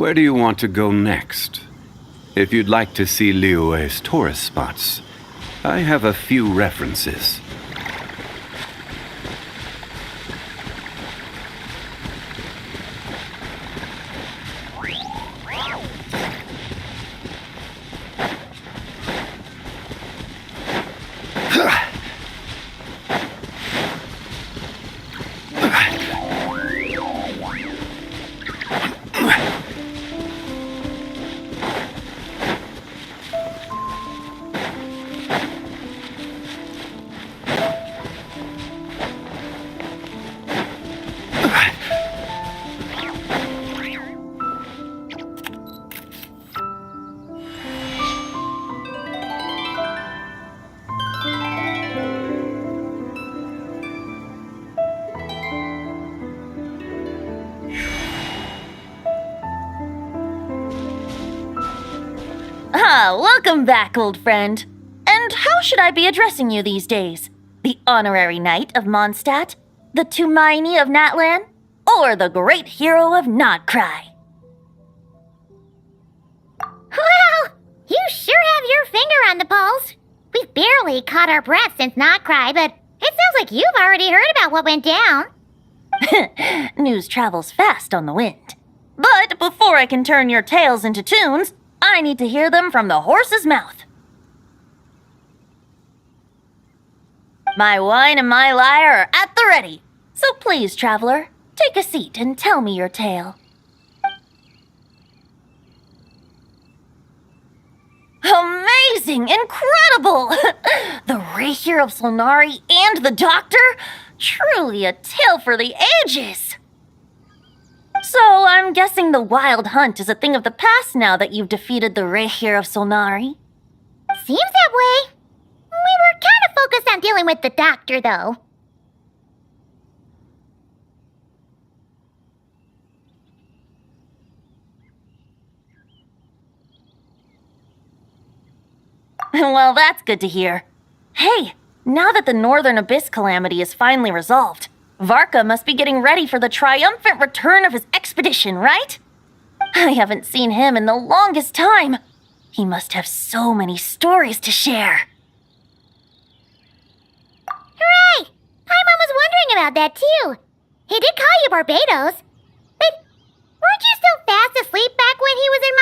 Where do you want to go next? If you'd like to see Liyue's tourist spots, I have a few references. Welcome back, old friend. And how should I be addressing you these days? The honorary knight of Mondstadt? The Tumaini of Natlan? Or the great hero of Nodcry? Well, you sure have your finger on the pulse. We've barely caught our breath since Nodcry, but it sounds like you've already heard about what went down. News travels fast on the wind. But before I can turn your tales into tunes, I need to hear them from the horse's mouth. My wine and my lyre are at the ready. So please, traveler, take a seat and tell me your tale. Amazing! Incredible! The Rapier of Solnari and the Doctor? Truly a tale for the ages! So, I'm guessing the wild hunt is a thing of the past now that you've defeated the Rapier of Solnari? Seems that way. We were kind of focused on dealing with the Doctor, though. Well, that's good to hear. Hey, now that the Northern Abyss calamity is finally resolved, Varka must be getting ready for the triumphant return of his expedition, right? I haven't seen him in the longest time. He must have so many stories to share. Hooray! Paimon was wondering about that, too. He did call you Barbados. But weren't you still fast asleep back when he was in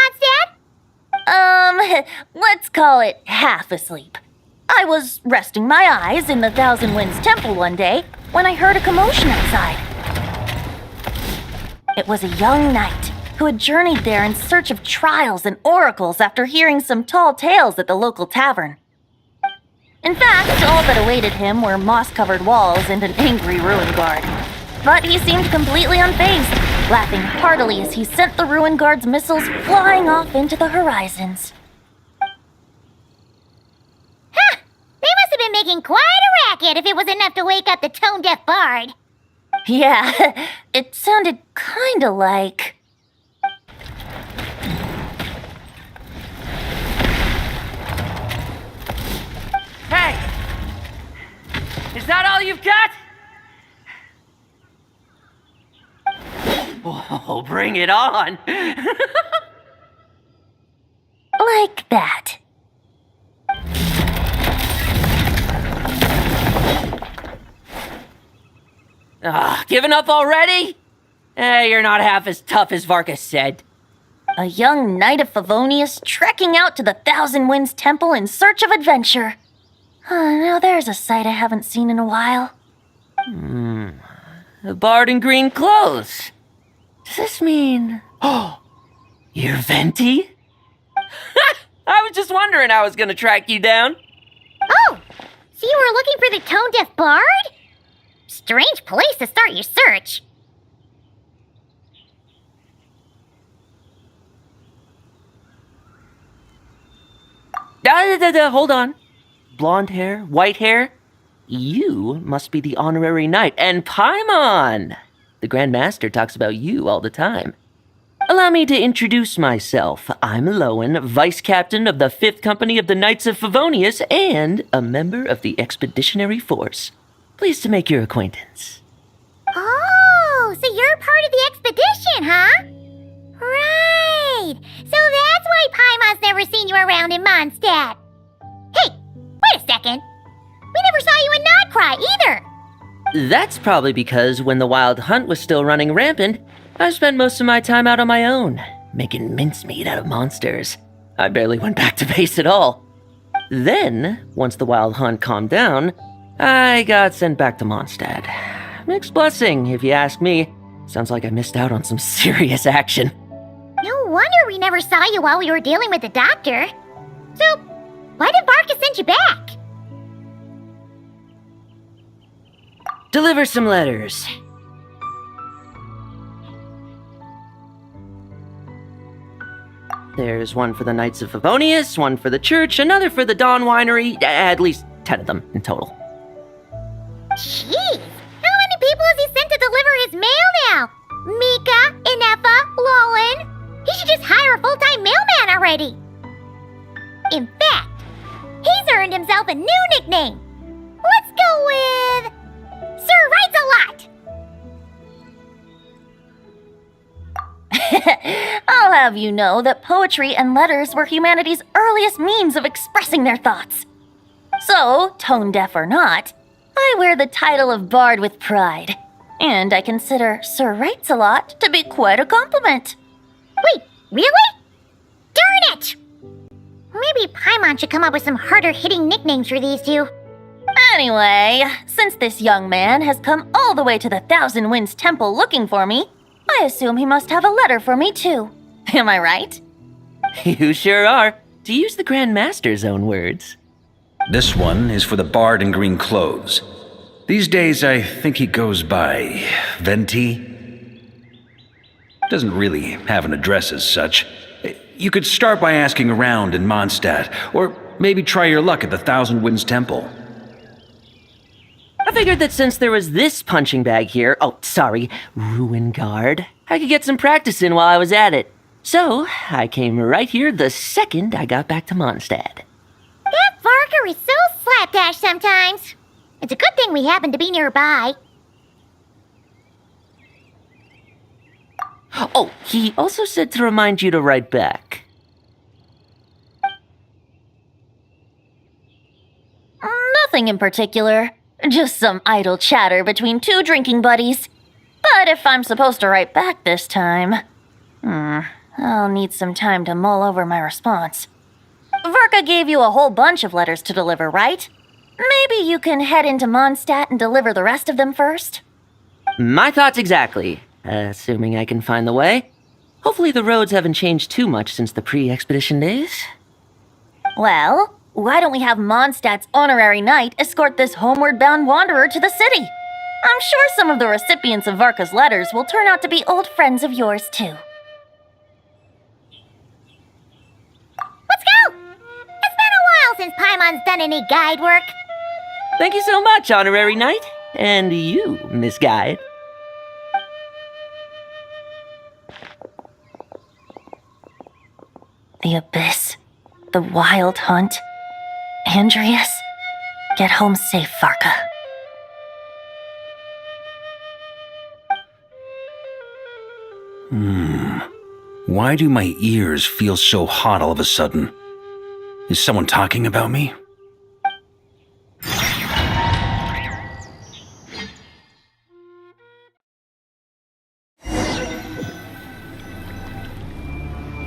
Mondstadt? Let's call it half asleep. I was resting my eyes in the Thousand Winds Temple one day when I heard a commotion outside. It was a young knight who had journeyed there in search of trials and oracles after hearing some tall tales at the local tavern. In fact, all that awaited him were moss-covered walls and an angry ruin guard. But he seemed completely unfazed, laughing heartily as he sent the ruin guard's missiles flying off into the horizons. Huh! They must have been making quite a racket if it was enough to wake up the tone-deaf bard. Yeah, it sounded kinda like... Hey! Is that all you've got? Oh, bring it on! like that. Giving up already? You're not half as tough as Varka said. A young Knight of Favonius trekking out to the Thousand Winds Temple in search of adventure. Now there's a sight I haven't seen in a while. A bard in green clothes. Does this mean... Oh, you're Venti? I was just wondering how I was gonna track you down. Oh, so you were looking for the tone-deaf bard? Strange place to start your search. Hold on. Blonde hair, white hair. You must be the honorary knight. And Paimon! The Grand Master talks about you all the time. Allow me to introduce myself. I'm Lowen, Vice Captain of the 5th Company of the Knights of Favonius and a member of the Expeditionary Force. Pleased to make your acquaintance. Oh, so you're part of the expedition, huh? Right. right! So that's why Paimon's never seen you around in Mondstadt. Hey, wait a second. We never saw you in Nodcry either. That's probably because when the wild hunt was still running rampant, I spent most of my time out on my own, making mincemeat out of monsters. I barely went back to base at all. Then, once the wild hunt calmed down, I got sent back to Mondstadt. Mixed blessing, if you ask me. Sounds like I missed out on some serious action. No wonder we never saw you while we were dealing with the doctor. So, why did Varka send you back? Deliver some letters. There's one for the Knights of Favonius, one for the church, another for the Dawn Winery, at least 10 of them in total. Jeez, how many people has he sent to deliver his mail now? Mika, Inefa, Lolan. He should just hire a full-time mailman already. In fact, he's earned himself a new nickname. Let's go with Sir Writes a Lot. I'll have you know that poetry and letters were humanity's earliest means of expressing their thoughts. So, tone deaf or not, I wear the title of Bard with pride. And I consider Sir Writes a Lot to be quite a compliment. Wait, really? Darn it! Maybe Paimon should come up with some harder-hitting nicknames for these two. Anyway, since this young man has come all the way to the Thousand Winds Temple looking for me, I assume he must have a letter for me too. Am I right? You sure are, to use the Grand Master's own words. This one is for the bard in green clothes. These days, I think he goes by Venti. Doesn't really have an address as such. You could start by asking around in Mondstadt, or maybe try your luck at the Thousand Winds Temple. I figured that since there was this punching bag here, Ruin Guard, I could get some practice in while I was at it. So, I came right here the second I got back to Mondstadt. That Varka is so slapdash sometimes. It's a good thing we happen to be nearby. Oh, he also said to remind you to write back. Nothing in particular. Just some idle chatter between two drinking buddies. But if I'm supposed to write back this time, I'll need some time to mull over my response. Varka gave you a whole bunch of letters to deliver, right? Maybe you can head into Mondstadt and deliver the rest of them first? My thoughts exactly, assuming I can find the way. Hopefully the roads haven't changed too much since the pre-expedition days. Well, why don't we have Mondstadt's honorary knight escort this homeward-bound wanderer to the city? I'm sure some of the recipients of Varka's letters will turn out to be old friends of yours, too. Let's go! It's been a while since Paimon's done any guide work. Thank you so much, honorary knight. And you, Miss Guide. The Abyss. The Wild Hunt. Andreas. Get home safe, Varka. Why do my ears feel so hot all of a sudden? Is someone talking about me?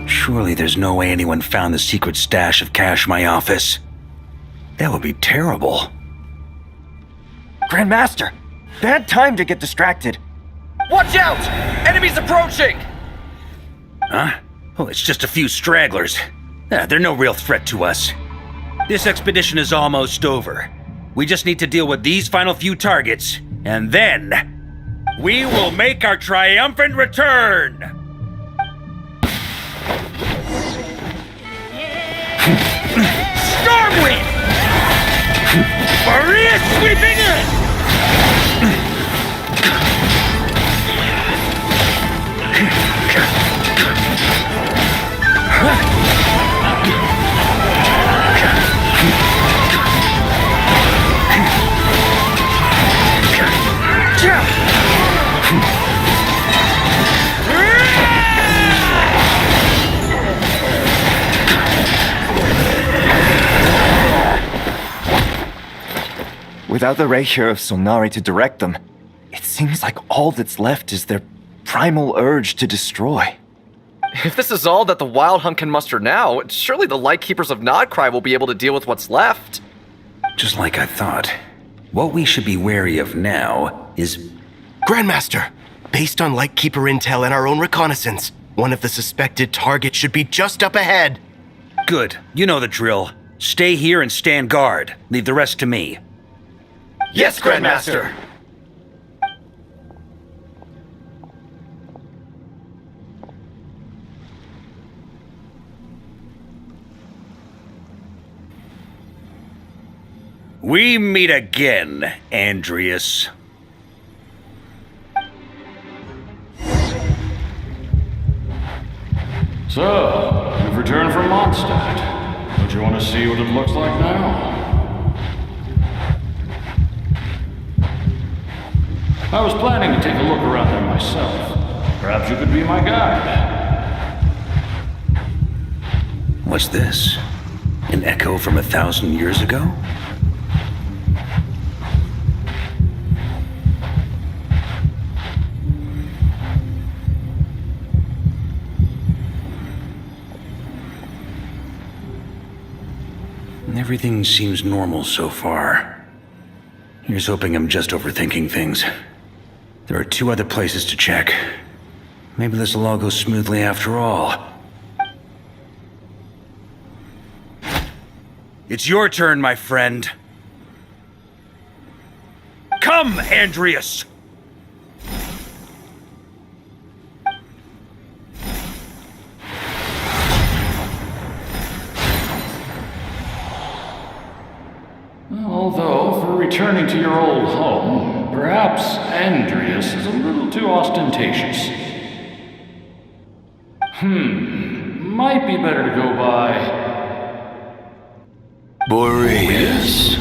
Surely there's no way anyone found the secret stash of cash in my office. That would be terrible. Grandmaster! Bad time to get distracted. Watch out! Enemies approaching! Huh? Oh, it's just a few stragglers. They're no real threat to us. This expedition is almost over. We just need to deal with these final few targets, and then we will make our triumphant return! Stormwind! Boreas sweeping in! Without the Reikir of Solnari to direct them, it seems like all that's left is their primal urge to destroy. If this is all that the Wild Hunt can muster now, surely the Lightkeepers of Nodcry will be able to deal with what's left. Just like I thought. What we should be wary of now is... Grandmaster, based on Lightkeeper intel and our own reconnaissance, one of the suspected targets should be just up ahead. Good. You know the drill. Stay here and stand guard. Leave the rest to me. Yes, Grandmaster! We meet again, Andreas. So, you've returned from Mondstadt. Don't you want to see what it looks like now? I was planning to take a look around there myself. Perhaps you could be my guide. What's this? An echo from 1,000 years ago? Everything seems normal so far. Here's hoping I'm just overthinking things. There are 2 other places to check. Maybe this will all go smoothly after all. It's your turn, my friend. Come, Andreas! Although, for returning to your old home, perhaps Andreas is a little too ostentatious. Might be better to go by... Boreas.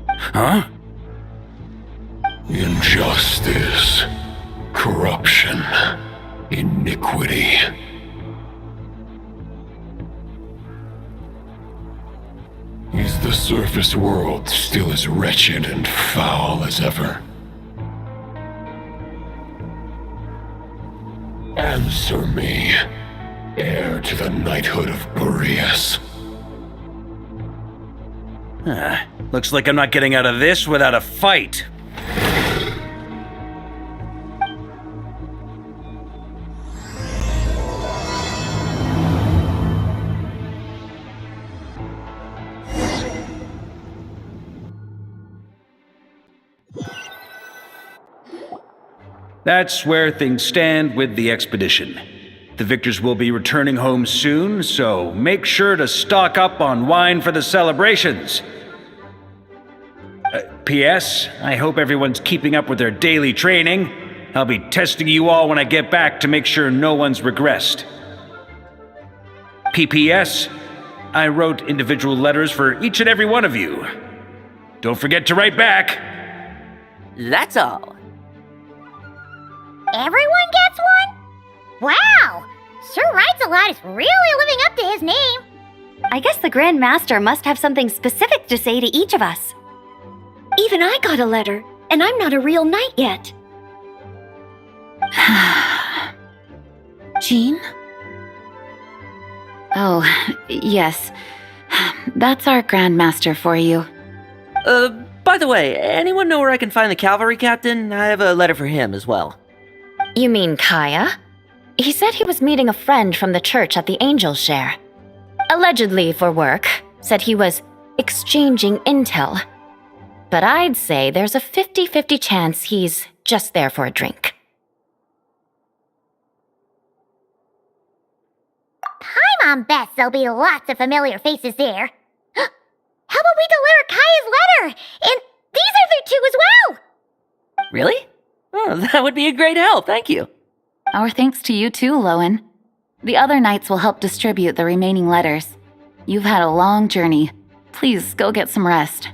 Huh? Injustice. Corruption. Iniquity. Is the surface world still as wretched and foul as ever? Answer me, heir to the knighthood of Boreas. Looks like I'm not getting out of this without a fight. That's where things stand with the expedition. The victors will be returning home soon, so make sure to stock up on wine for the celebrations. P.S. I hope everyone's keeping up with their daily training. I'll be testing you all when I get back to make sure no one's regressed. P.P.S. I wrote individual letters for each and every one of you. Don't forget to write back. That's all. Everyone gets one? Wow! Sir Writes-A-Lot is really living up to his name. I guess the Grand Master must have something specific to say to each of us. Even I got a letter, and I'm not a real knight yet. Jean? Oh, yes. That's our Grand Master for you. By the way, anyone know where I can find the cavalry captain? I have a letter for him as well. You mean Kaya? He said he was meeting a friend from the church at the Angel Share. Allegedly for work, said he was exchanging intel. But I'd say there's a 50-50 chance he's just there for a drink. Paimon bets there'll be lots of familiar faces there. How about we deliver Kaya's letter? And these are there too as well! Really? Oh, that would be a great help, thank you. Our thanks to you too, Lowen. The other knights will help distribute the remaining letters. You've had a long journey. Please go get some rest.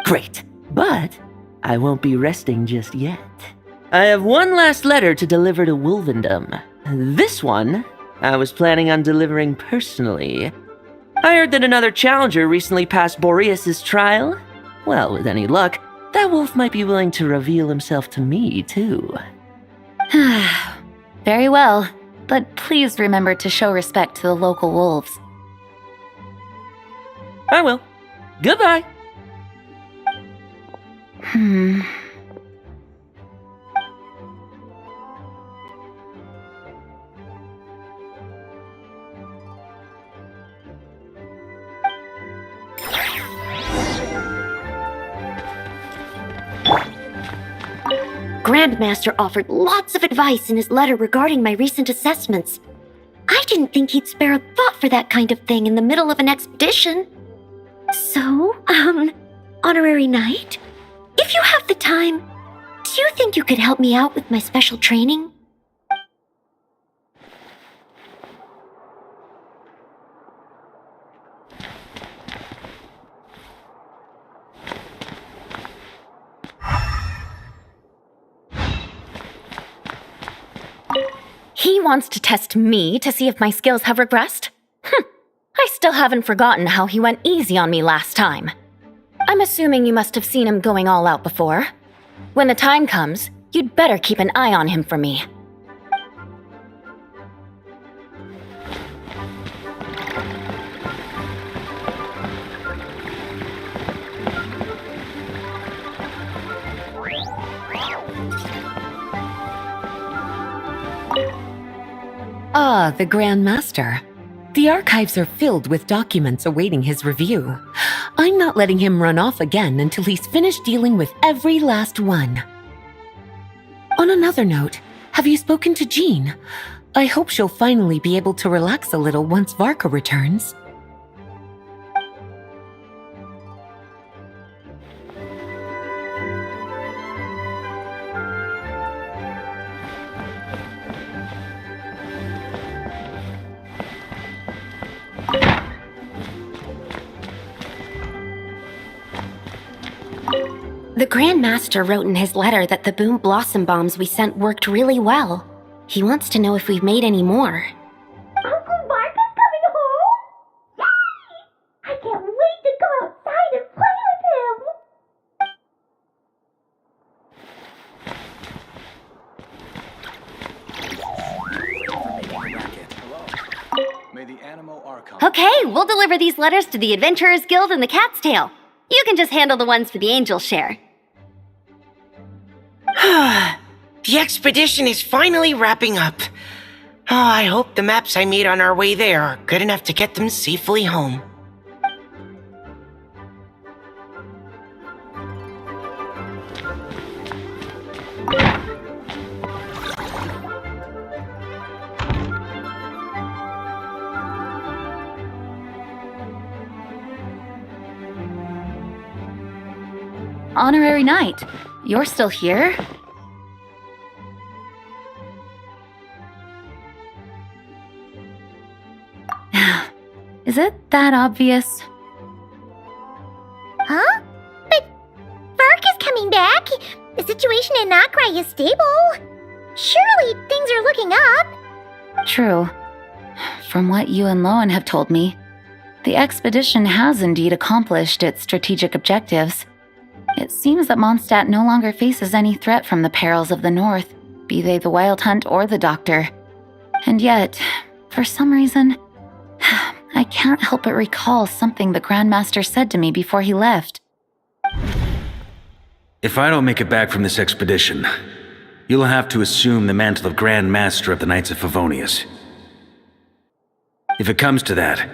Great, but I won't be resting just yet. I have one last letter to deliver to Wolvendom. This one, I was planning on delivering personally. I heard that another challenger recently passed Boreas' trial, Well, with any luck, that wolf might be willing to reveal himself to me, too. Very well, but please remember to show respect to the local wolves. I will. Goodbye. Grandmaster offered lots of advice in his letter regarding my recent assessments. I didn't think he'd spare a thought for that kind of thing in the middle of an expedition. So, Honorary Knight, if you have the time, do you think you could help me out with my special training? He wants to test me to see if my skills have regressed? I still haven't forgotten how he went easy on me last time. I'm assuming you must have seen him going all out before. When the time comes, you'd better keep an eye on him for me. Ah, the Grand Master. The archives are filled with documents awaiting his review. I'm not letting him run off again until he's finished dealing with every last one. On another note, have you spoken to Jean? I hope she'll finally be able to relax a little once Varka returns. The Grand Master wrote in his letter that the boom blossom bombs we sent worked really well. He wants to know if we've made any more. Uncle Varka's coming home? Yay! I can't wait to go outside and play with him. Okay, we'll deliver these letters to the Adventurers Guild and the Cat's Tail. You can just handle the ones for the Angel share. The expedition is finally wrapping up. Oh, I hope the maps I made on our way there are good enough to get them safely home. Honorary Knight, you're still here? Is it that obvious? Huh? But Varka's coming back. The situation in Nokrai is stable. Surely things are looking up. True. From what you and Lowen have told me, the expedition has indeed accomplished its strategic objectives. It seems that Mondstadt no longer faces any threat from the perils of the North, be they the Wild Hunt or the Doctor. And yet, for some reason, I can't help but recall something the Grandmaster said to me before he left. If I don't make it back from this expedition, you'll have to assume the mantle of Grand Master of the Knights of Favonius. If it comes to that,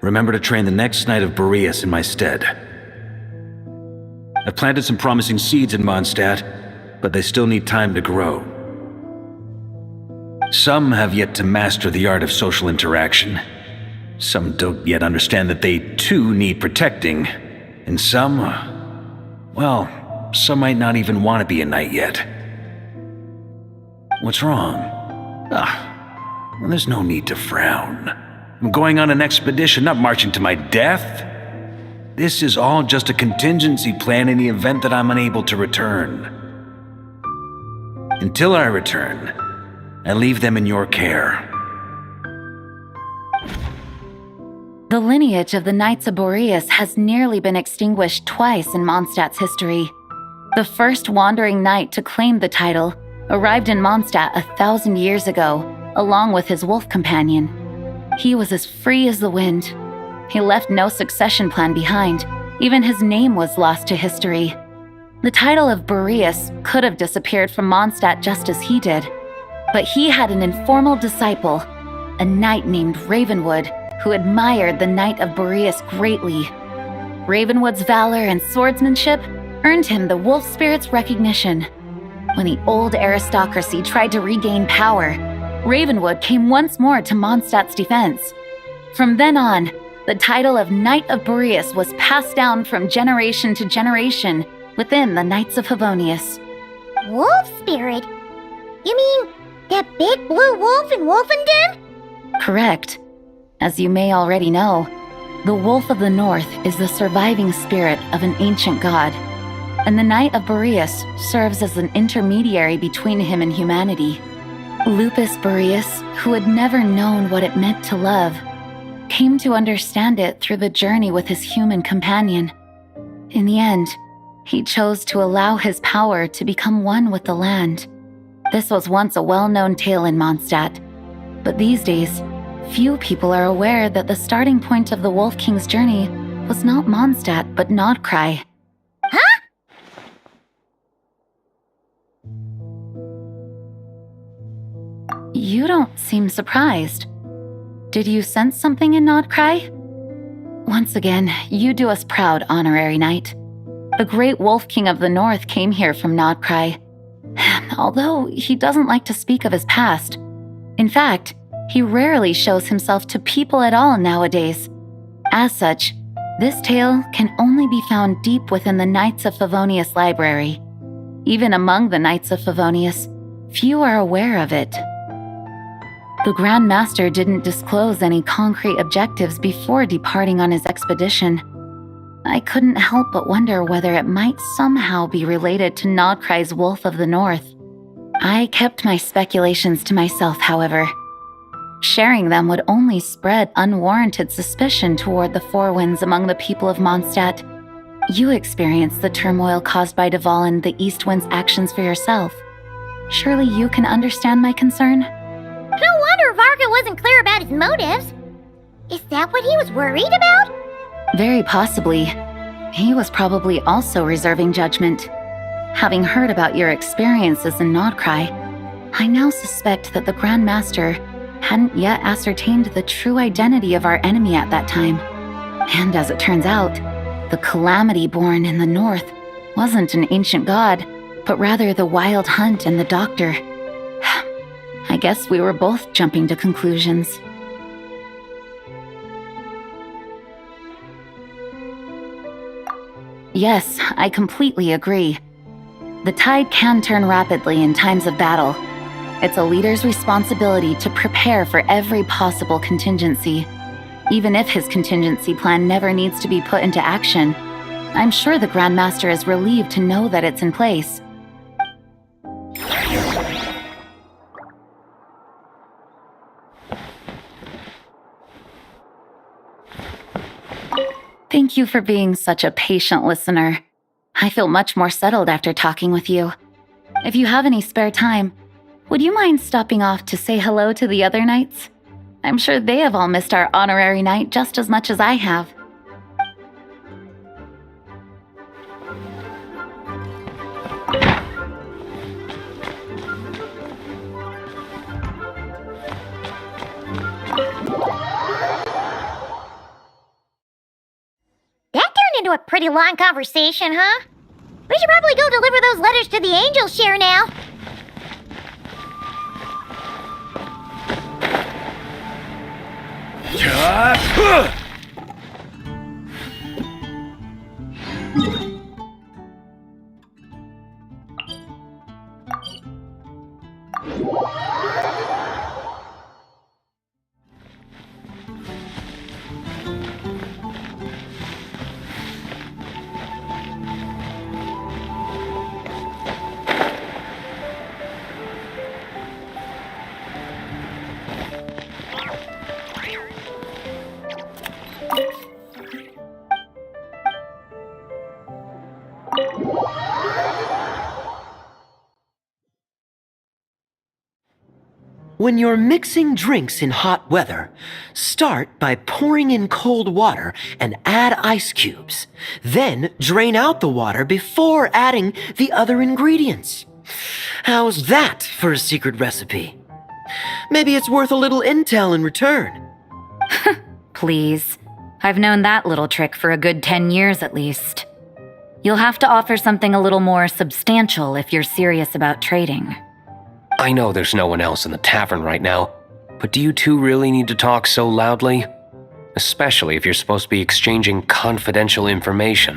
remember to train the next Knight of Boreas in my stead. I've planted some promising seeds in Mondstadt, but they still need time to grow. Some have yet to master the art of social interaction. Some don't yet understand that they too need protecting. And some, well, some might not even want to be a knight yet. What's wrong? Well, there's no need to frown. I'm going on an expedition, not marching to my death. This is all just a contingency plan in the event that I'm unable to return. Until I return, I leave them in your care. The lineage of the Knights of Boreas has nearly been extinguished twice in Mondstadt's history. The first wandering knight to claim the title arrived in Mondstadt 1,000 years ago, along with his wolf companion. He was as free as the wind. He left no succession plan behind. Even his name was lost to history. The title of Boreas could have disappeared from Mondstadt just as he did. But he had an informal disciple, a knight named Ravenwood, who admired the Knight of Boreas greatly. Ravenwood's valor and swordsmanship earned him the wolf spirit's recognition. When the old aristocracy tried to regain power, Ravenwood came once more to Mondstadt's defense. From then on, the title of Knight of Boreas was passed down from generation to generation within the Knights of Favonius. Wolf spirit? You mean that big blue wolf in Wolfenden? Correct. As you may already know, the Wolf of the North is the surviving spirit of an ancient god, and the Knight of Boreas serves as an intermediary between him and humanity. Lupus Boreas, who had never known what it meant to love, came to understand it through the journey with his human companion. In the end, he chose to allow his power to become one with the land. This was once a well-known tale in Mondstadt, but these days, few people are aware that the starting point of the Wolf King's journey was not Mondstadt, but Nodcry. Huh? You don't seem surprised. Did you sense something in Nodcry? Once again, you do us proud, Honorary Knight. The great Wolf King of the North came here from Nodcry, although he doesn't like to speak of his past. In fact, he rarely shows himself to people at all nowadays. As such, this tale can only be found deep within the Knights of Favonius library. Even among the Knights of Favonius, few are aware of it. The Grand Master didn't disclose any concrete objectives before departing on his expedition. I couldn't help but wonder whether it might somehow be related to Nodcry's Wolf of the North. I kept my speculations to myself, however. Sharing them would only spread unwarranted suspicion toward the Four Winds among the people of Mondstadt. You experienced the turmoil caused by Duval and the East Wind's actions for yourself. Surely you can understand my concern? No wonder Varka wasn't clear about his motives. Is that what he was worried about? Very possibly. He was probably also reserving judgment. Having heard about your experiences in Nodcry, I now suspect that the Grand Master hadn't yet ascertained the true identity of our enemy at that time. And as it turns out, the calamity born in the north wasn't an ancient god, but rather the Wild Hunt and the Doctor. I guess we were both jumping to conclusions. Yes, I completely agree. The tide can turn rapidly in times of battle. It's a leader's responsibility to prepare for every possible contingency. Even if his contingency plan never needs to be put into action, I'm sure the Grand Master is relieved to know that it's in place. Thank you for being such a patient listener. I feel much more settled after talking with you. If you have any spare time, would you mind stopping off to say hello to the other knights? I'm sure they have all missed our honorary knight just as much as I have. That turned into a pretty long conversation, huh? We should probably go deliver those letters to the Angel Share now. When you're mixing drinks in hot weather, start by pouring in cold water and add ice cubes. Then drain out the water before adding the other ingredients. How's that for a secret recipe? Maybe it's worth a little intel in return. Please. I've known that little trick for a good 10 years at least. You'll have to offer something a little more substantial if you're serious about trading. I know there's no one else in the tavern right now, but do you two really need to talk so loudly? Especially if you're supposed to be exchanging confidential information.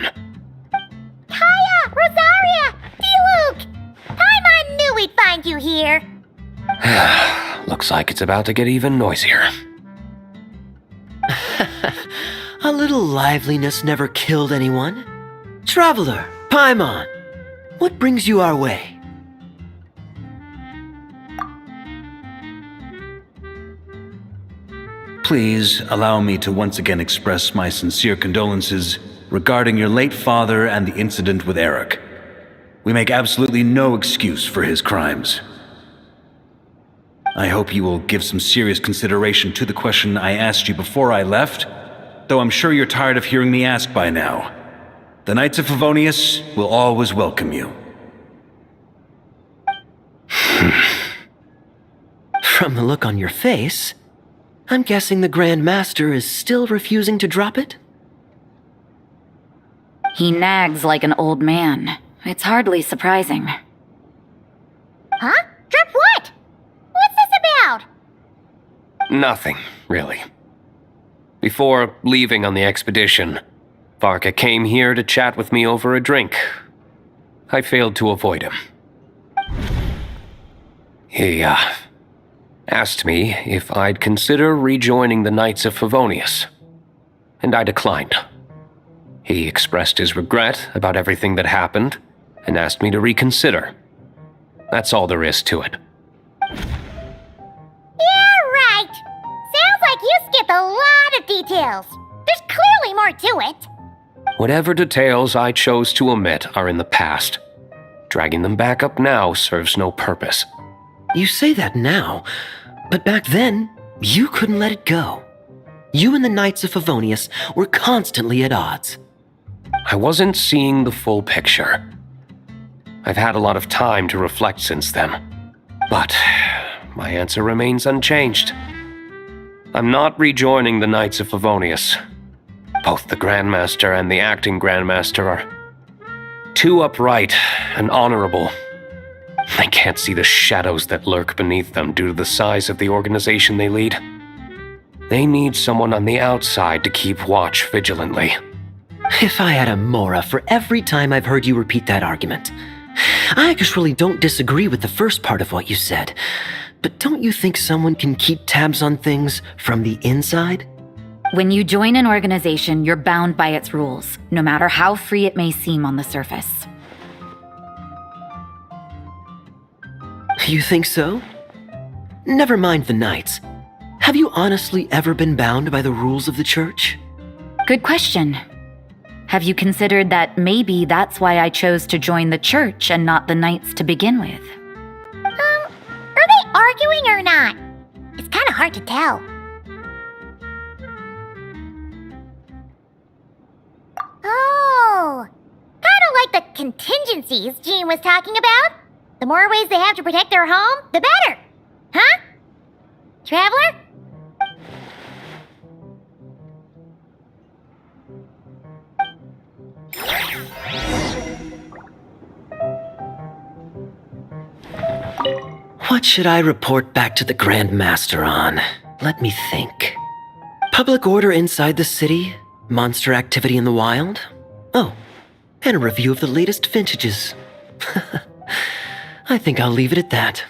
Hiya, Rosaria! D-Luke! Paimon knew we'd find you here. Looks like it's about to get even noisier. A little liveliness never killed anyone. Traveler, Paimon, what brings you our way? Please allow me to once again express my sincere condolences regarding your late father and the incident with Eric. We make absolutely no excuse for his crimes. I hope you will give some serious consideration to the question I asked you before I left, though I'm sure you're tired of hearing me ask by now. The Knights of Favonius will always welcome you. From the look on your face, I'm guessing the Grand Master is still refusing to drop it? He nags like an old man. It's hardly surprising. Huh? Drop what? What's this about? Nothing, really. Before leaving on the expedition, Varka came here to chat with me over a drink. I failed to avoid him. He, asked me if I'd consider rejoining the Knights of Favonius, and I declined. He expressed his regret about everything that happened and asked me to reconsider. That's all there is to it. Yeah, right. Sounds like you skipped a lot of details. There's clearly more to it. Whatever details I chose to omit are in the past. Dragging them back up now serves no purpose. You say that now, but back then, you couldn't let it go. You and the Knights of Favonius were constantly at odds. I wasn't seeing the full picture. I've had a lot of time to reflect since then, but my answer remains unchanged. I'm not rejoining the Knights of Favonius. Both the Grandmaster and the acting Grandmaster are too upright and honorable. I can't see the shadows that lurk beneath them due to the size of the organization they lead. They need someone on the outside to keep watch vigilantly. If I had a Mora for every time I've heard you repeat that argument. I actually don't disagree with the first part of what you said, but don't you think someone can keep tabs on things from the inside? When you join an organization, you're bound by its rules, no matter how free it may seem on the surface. You think so? Never mind the Knights. Have you honestly ever been bound by the rules of the Church? Good question. Have you considered that maybe that's why I chose to join the Church and not the Knights to begin with? Are they arguing or not? It's kind of hard to tell. Oh, kind of like the contingencies Jean was talking about. The more ways they have to protect their home, the better. Huh? Traveler? What should I report back to the Grand Master on? Let me think. Public order inside the city? Monster activity in the wild? Oh, and a review of the latest vintages. I think I'll leave it at that.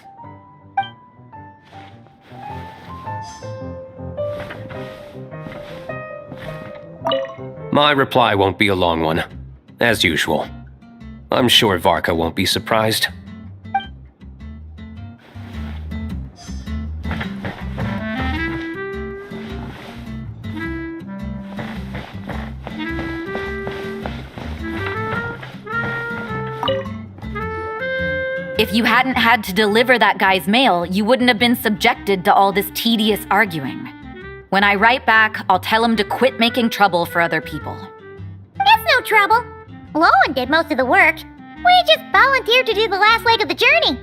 My reply won't be a long one, as usual. I'm sure Varka won't be surprised. If you hadn't had to deliver that guy's mail, you wouldn't have been subjected to all this tedious arguing. When I write back, I'll tell him to quit making trouble for other people. It's no trouble. Lowen did most of the work. We just volunteered to do the last leg of the journey.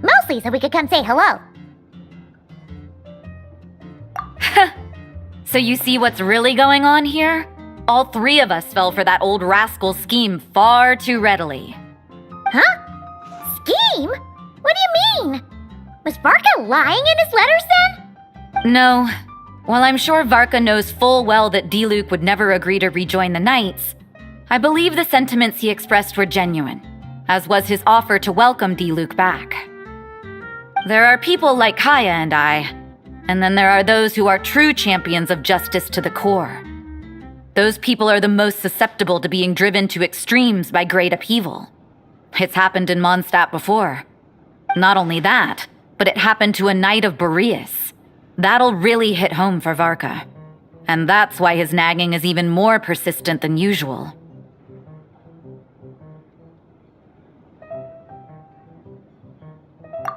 Mostly so we could come say hello. So you see what's really going on here? All three of us fell for that old rascal's scheme far too readily. Huh? Scheme? What do you mean? Was Varka lying in his letters then? No. While I'm sure Varka knows full well that Diluc would never agree to rejoin the Knights, I believe the sentiments he expressed were genuine, as was his offer to welcome Diluc back. There are people like Kaya and I, and then there are those who are true champions of justice to the core. Those people are the most susceptible to being driven to extremes by great upheaval. It's happened in Mondstadt before. Not only that, but it happened to a Knight of Boreas. That'll really hit home for Varka. And that's why his nagging is even more persistent than usual.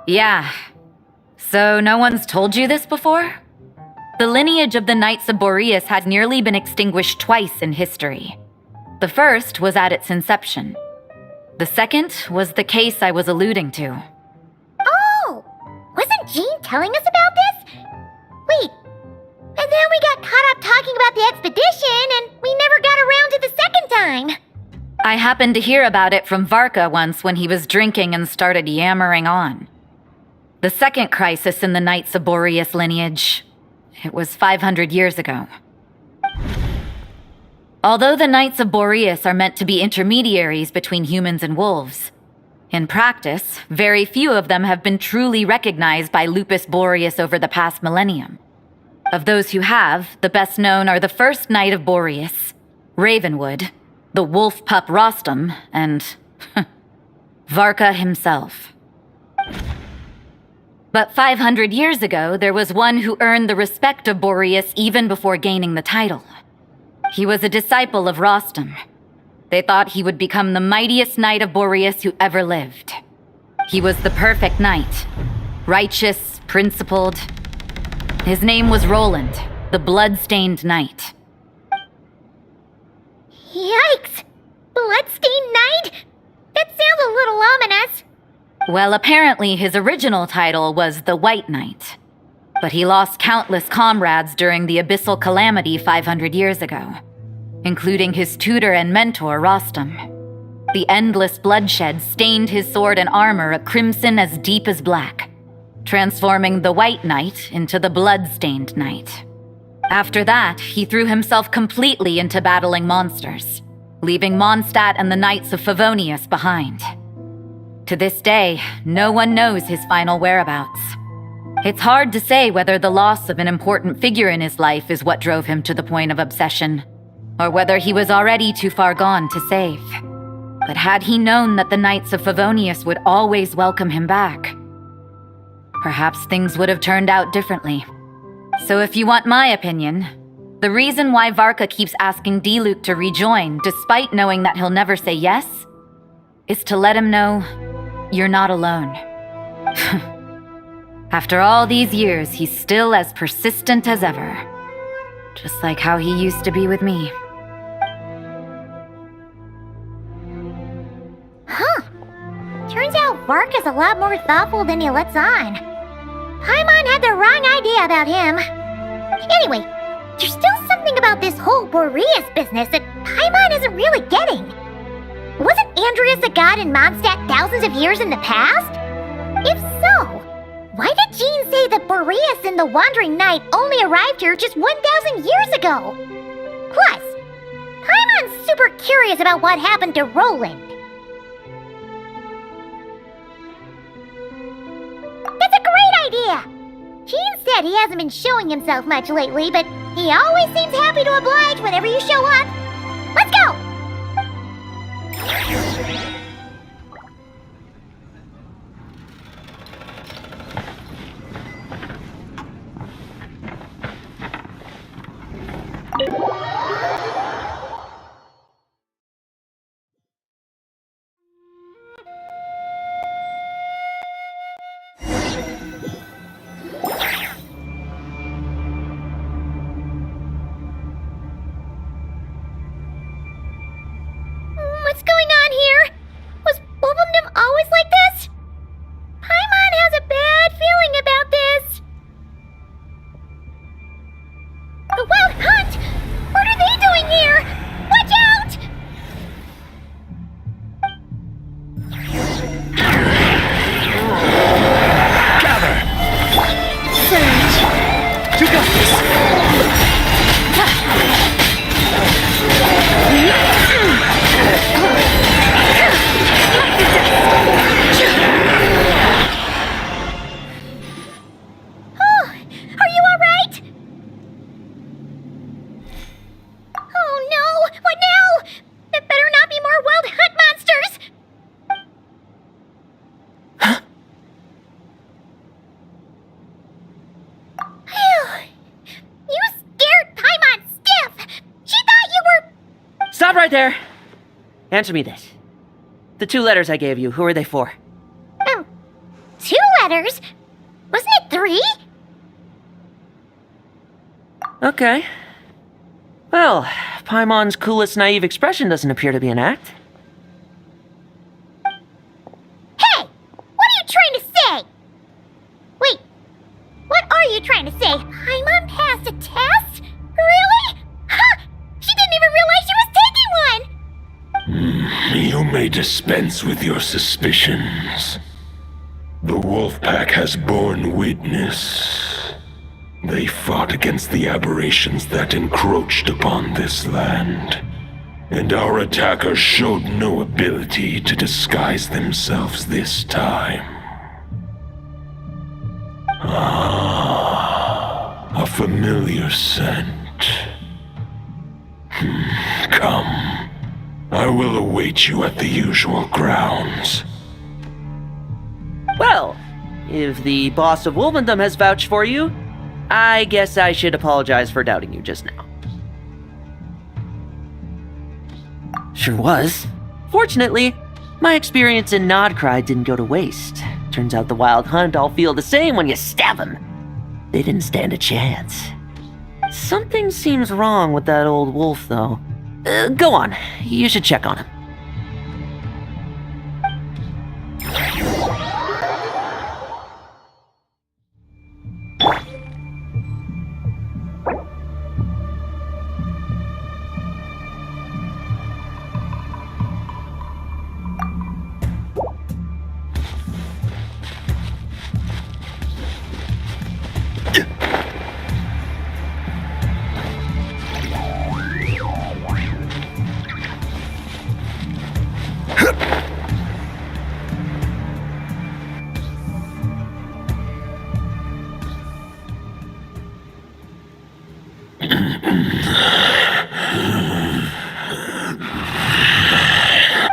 Yeah. So no one's told you this before? The lineage of the Knights of Boreas had nearly been extinguished twice in history. The first was at its inception. The second was the case I was alluding to. Oh! Wasn't Jean telling us about this? Wait, and then we got caught up talking about the expedition and we never got around to the second time. I happened to hear about it from Varka once when he was drinking and started yammering on. The second crisis in the Knights of Boreas lineage. It was 500 years ago. Although the Knights of Boreas are meant to be intermediaries between humans and wolves, in practice, very few of them have been truly recognized by Lupus Majoris over the past millennium. Of those who have, the best known are the first Knight of Boreas, Ravenwood, the wolf pup Rostam, and Varka himself. But 500 years ago, there was one who earned the respect of Boreas even before gaining the title. He was a disciple of Rostam. They thought he would become the mightiest Knight of Boreas who ever lived. He was the perfect knight, righteous, principled. His name was Roland, the blood-stained knight. Yikes! Bloodstained Knight? That sounds a little ominous. Well, apparently his original title was the White Knight. But he lost countless comrades during the Abyssal Calamity 500 years ago, including his tutor and mentor, Rostam. The endless bloodshed stained his sword and armor a crimson as deep as black, transforming the White Knight into the Blood-Stained Knight. After that, he threw himself completely into battling monsters, leaving Mondstadt and the Knights of Favonius behind. To this day, no one knows his final whereabouts. It's hard to say whether the loss of an important figure in his life is what drove him to the point of obsession, or whether he was already too far gone to save. But had he known that the Knights of Favonius would always welcome him back, perhaps things would have turned out differently. So if you want my opinion, the reason why Varka keeps asking Diluc to rejoin, despite knowing that he'll never say yes, is to let him know you're not alone. After all these years, he's still as persistent as ever. Just like how he used to be with me. Huh. Turns out Varka's a lot more thoughtful than he lets on. Paimon had the wrong idea about him. Anyway, there's still something about this whole Boreas business that Paimon isn't really getting. Wasn't Andreas a god in Mondstadt thousands of years in the past? If so, why did Jean say that Boreas and the Wandering Knight only arrived here just 1,000 years ago? Plus, Paimon's super curious about what happened to Roland. That's a great idea! Jean said he hasn't been showing himself much lately, but he always seems happy to oblige whenever you show up. Let's go! Stop right there! Answer me this. The 2 letters I gave you, who are they for? 2 letters? Wasn't it 3? Okay. Well, Paimon's coolest naive expression doesn't appear to be an act. Hey! What are you trying to say? Wait, what are you trying to say? Paimon passed a test? Really? Ha! She didn't even realize she was taking one! You may dispense with your suspicions. The wolf pack has borne witness. They fought against the aberrations that encroached upon this land, and our attackers showed no ability to disguise themselves this time. Ah, a familiar scent. Come, I will await you at the usual grounds. Well, if the boss of Wolvendom has vouched for you, I guess I should apologize for doubting you just now. Sure was. Fortunately, my experience in Nodcry didn't go to waste. Turns out the Wild Hunt all feel the same when you stab them. They didn't stand a chance. Something seems wrong with that old wolf, though. Go on. You should check on him.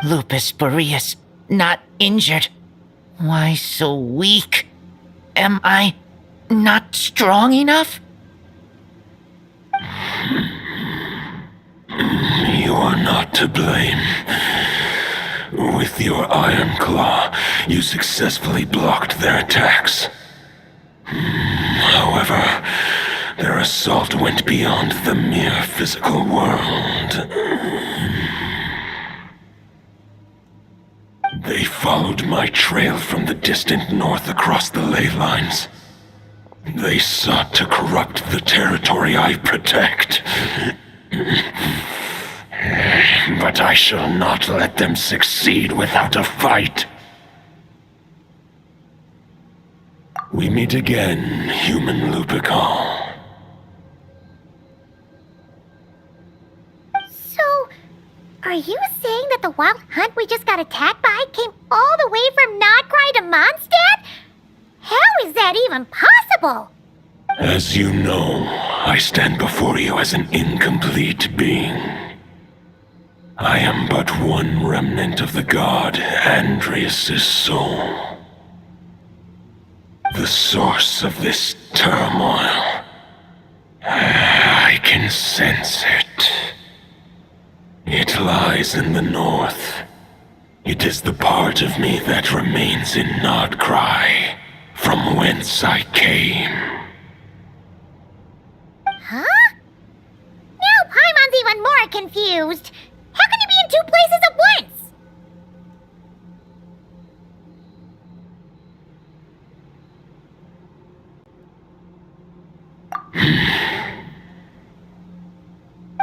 Lupus Boreas, not injured. Why so weak? Am I not strong enough? You are not to blame. With your Iron Claw, you successfully blocked their attacks. However, their assault went beyond the mere physical world. They followed my trail from the distant north across the ley lines. They sought to corrupt the territory I protect. But I shall not let them succeed without a fight. We meet again, human Lupical. So, are you saying that the Wild Hunt we just got attacked by came all the way from Nodcry to Mondstadt? How is that even possible? As you know, I stand before you as an incomplete being. I am but one remnant of the god Andreas' soul. The source of this turmoil. I can sense it. It lies in the north. It is the part of me that remains in Nodcry, from whence I came. Huh? Now Paimon's even more confused. How can you be in 2 places at once?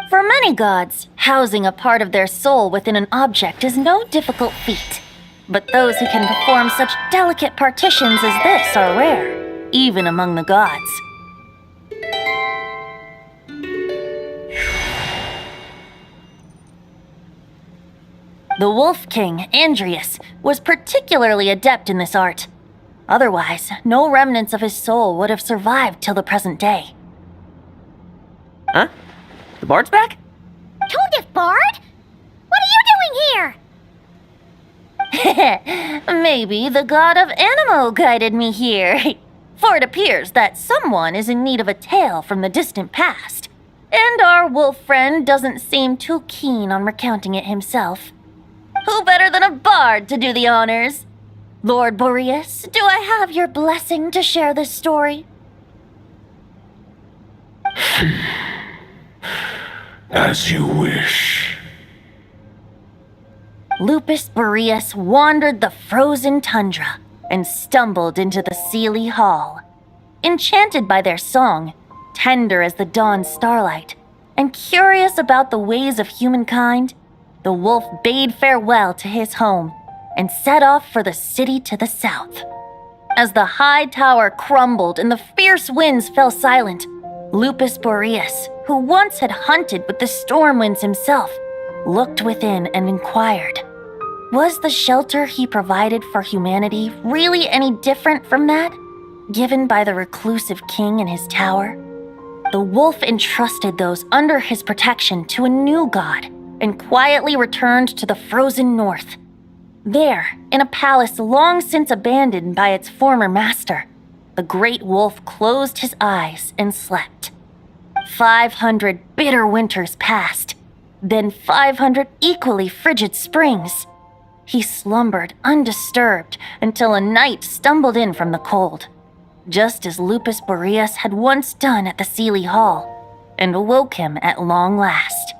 For many gods, housing a part of their soul within an object is no difficult feat. But those who can perform such delicate partitions as this are rare, even among the gods. The Wolf King, Andreas, was particularly adept in this art. Otherwise, no remnants of his soul would have survived till the present day. Huh? The bard's back? Toadif Bard? What are you doing here? Maybe the god of Animo guided me here. For it appears that someone is in need of a tale from the distant past. And our wolf friend doesn't seem too keen on recounting it himself. Who better than a bard to do the honors? Lord Boreas, do I have your blessing to share this story? As you wish. Lupus Boreas wandered the frozen tundra and stumbled into the Seelie Hall. Enchanted by their song, tender as the dawn starlight, and curious about the ways of humankind, the wolf bade farewell to his home and set off for the city to the south. As the high tower crumbled and the fierce winds fell silent, Lupus Boreas, who once had hunted with the storm winds himself, looked within and inquired, was the shelter he provided for humanity really any different from that given by the reclusive king in his tower? The wolf entrusted those under his protection to a new god and quietly returned to the frozen north. There, in a palace long since abandoned by its former master, the great wolf closed his eyes and slept. 500 bitter winters passed, then 500 equally frigid springs. He slumbered undisturbed until a night stumbled in from the cold, just as Lupus Boreas had once done at the Seelie Hall, and awoke him at long last.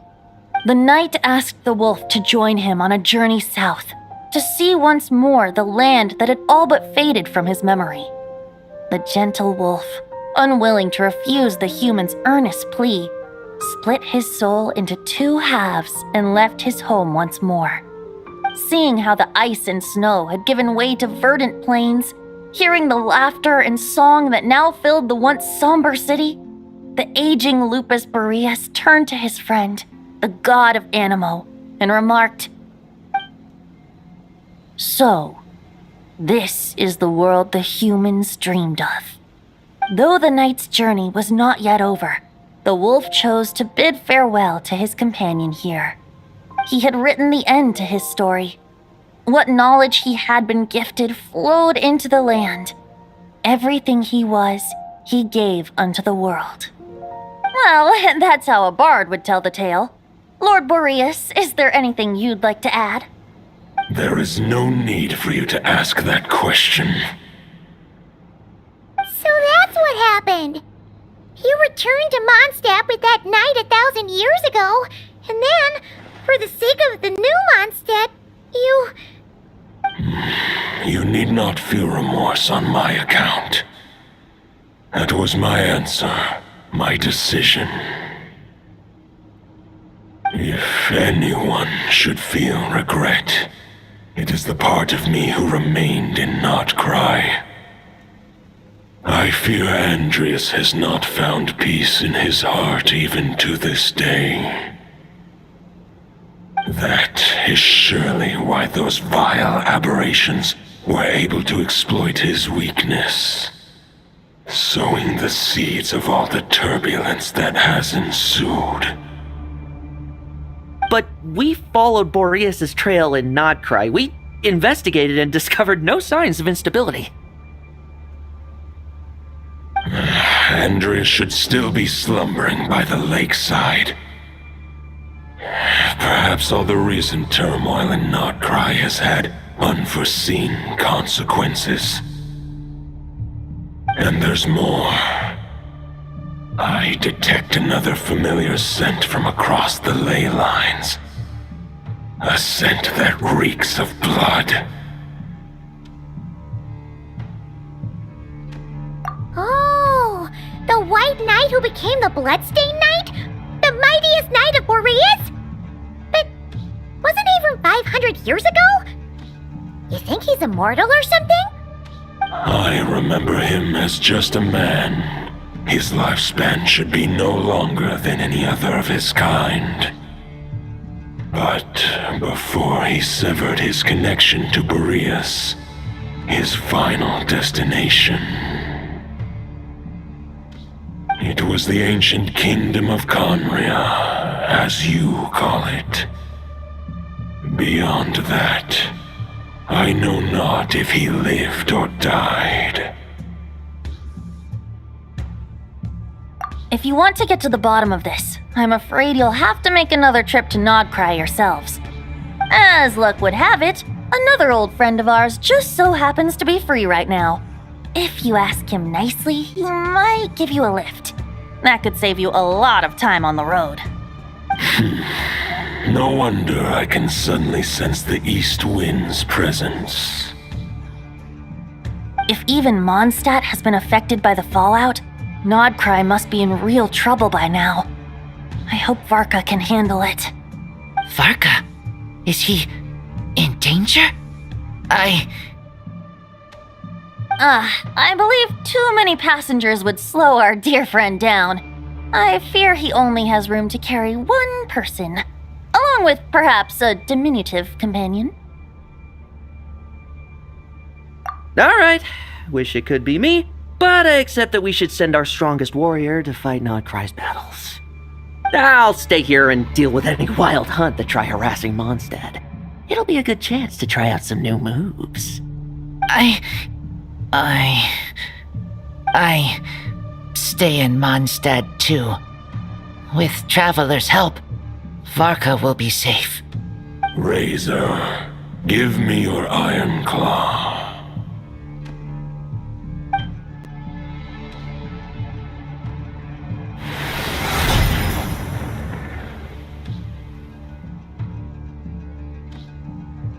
The knight asked the wolf to join him on a journey south, to see once more the land that had all but faded from his memory. The gentle wolf, unwilling to refuse the human's earnest plea, split his soul into two halves and left his home once more. Seeing how the ice and snow had given way to verdant plains, hearing the laughter and song that now filled the once somber city, the aging Lupus Boreas turned to his friend, the god of Animo, and remarked, "So, this is the world the humans dreamed of." Though the knight's journey was not yet over, the wolf chose to bid farewell to his companion here. He had written the end to his story. What knowledge he had been gifted flowed into the land. Everything he was, he gave unto the world. Well, that's how a bard would tell the tale. Lord Boreas, is there anything you'd like to add? There is no need for you to ask that question. So that's what happened. You returned to Mondstadt with that knight 1,000 years ago, and then, for the sake of the new Mondstadt, you... You need not feel remorse on my account. That was my answer, my decision. If anyone should feel regret, it is the part of me who remained in Notcry. I fear Andreas has not found peace in his heart even to this day. That is surely why those vile aberrations were able to exploit his weakness, sowing the seeds of all the turbulence that has ensued. But we followed Boreas' trail in Notcry. We investigated and discovered no signs of instability. Andreas should still be slumbering by the lakeside. Perhaps all the recent turmoil in Notcry has had unforeseen consequences. And there's more. I detect another familiar scent from across the ley lines. A scent that reeks of blood. Oh, the White Knight who became the Bloodstained Knight? The mightiest Knight of Boreas? But wasn't he from 500 years ago? You think he's immortal or something? I remember him as just a man. His lifespan should be no longer than any other of his kind. But before he severed his connection to Boreas, his final destination, it was the ancient kingdom of Conria, as you call it. Beyond that, I know not if he lived or died. If you want to get to the bottom of this, I'm afraid you'll have to make another trip to Nodcry yourselves. As luck would have it, another old friend of ours just so happens to be free right now. If you ask him nicely, he might give you a lift. That could save you a lot of time on the road. No wonder I can suddenly sense the east wind's presence. If even Mondstadt has been affected by the fallout, Nodcry must be in real trouble by now. I hope Varka can handle it. Varka? Is he in danger? I believe too many passengers would slow our dear friend down. I fear he only has room to carry one person, along with perhaps a diminutive companion. Alright, wish it could be me, but I accept that we should send our strongest warrior to fight Nodcry's battles. I'll stay here and deal with any wild hunt that try harassing Mondstadt. It'll be a good chance to try out some new moves. I stay in Mondstadt too. With Traveler's help, Varka will be safe. Razor, give me your iron claw.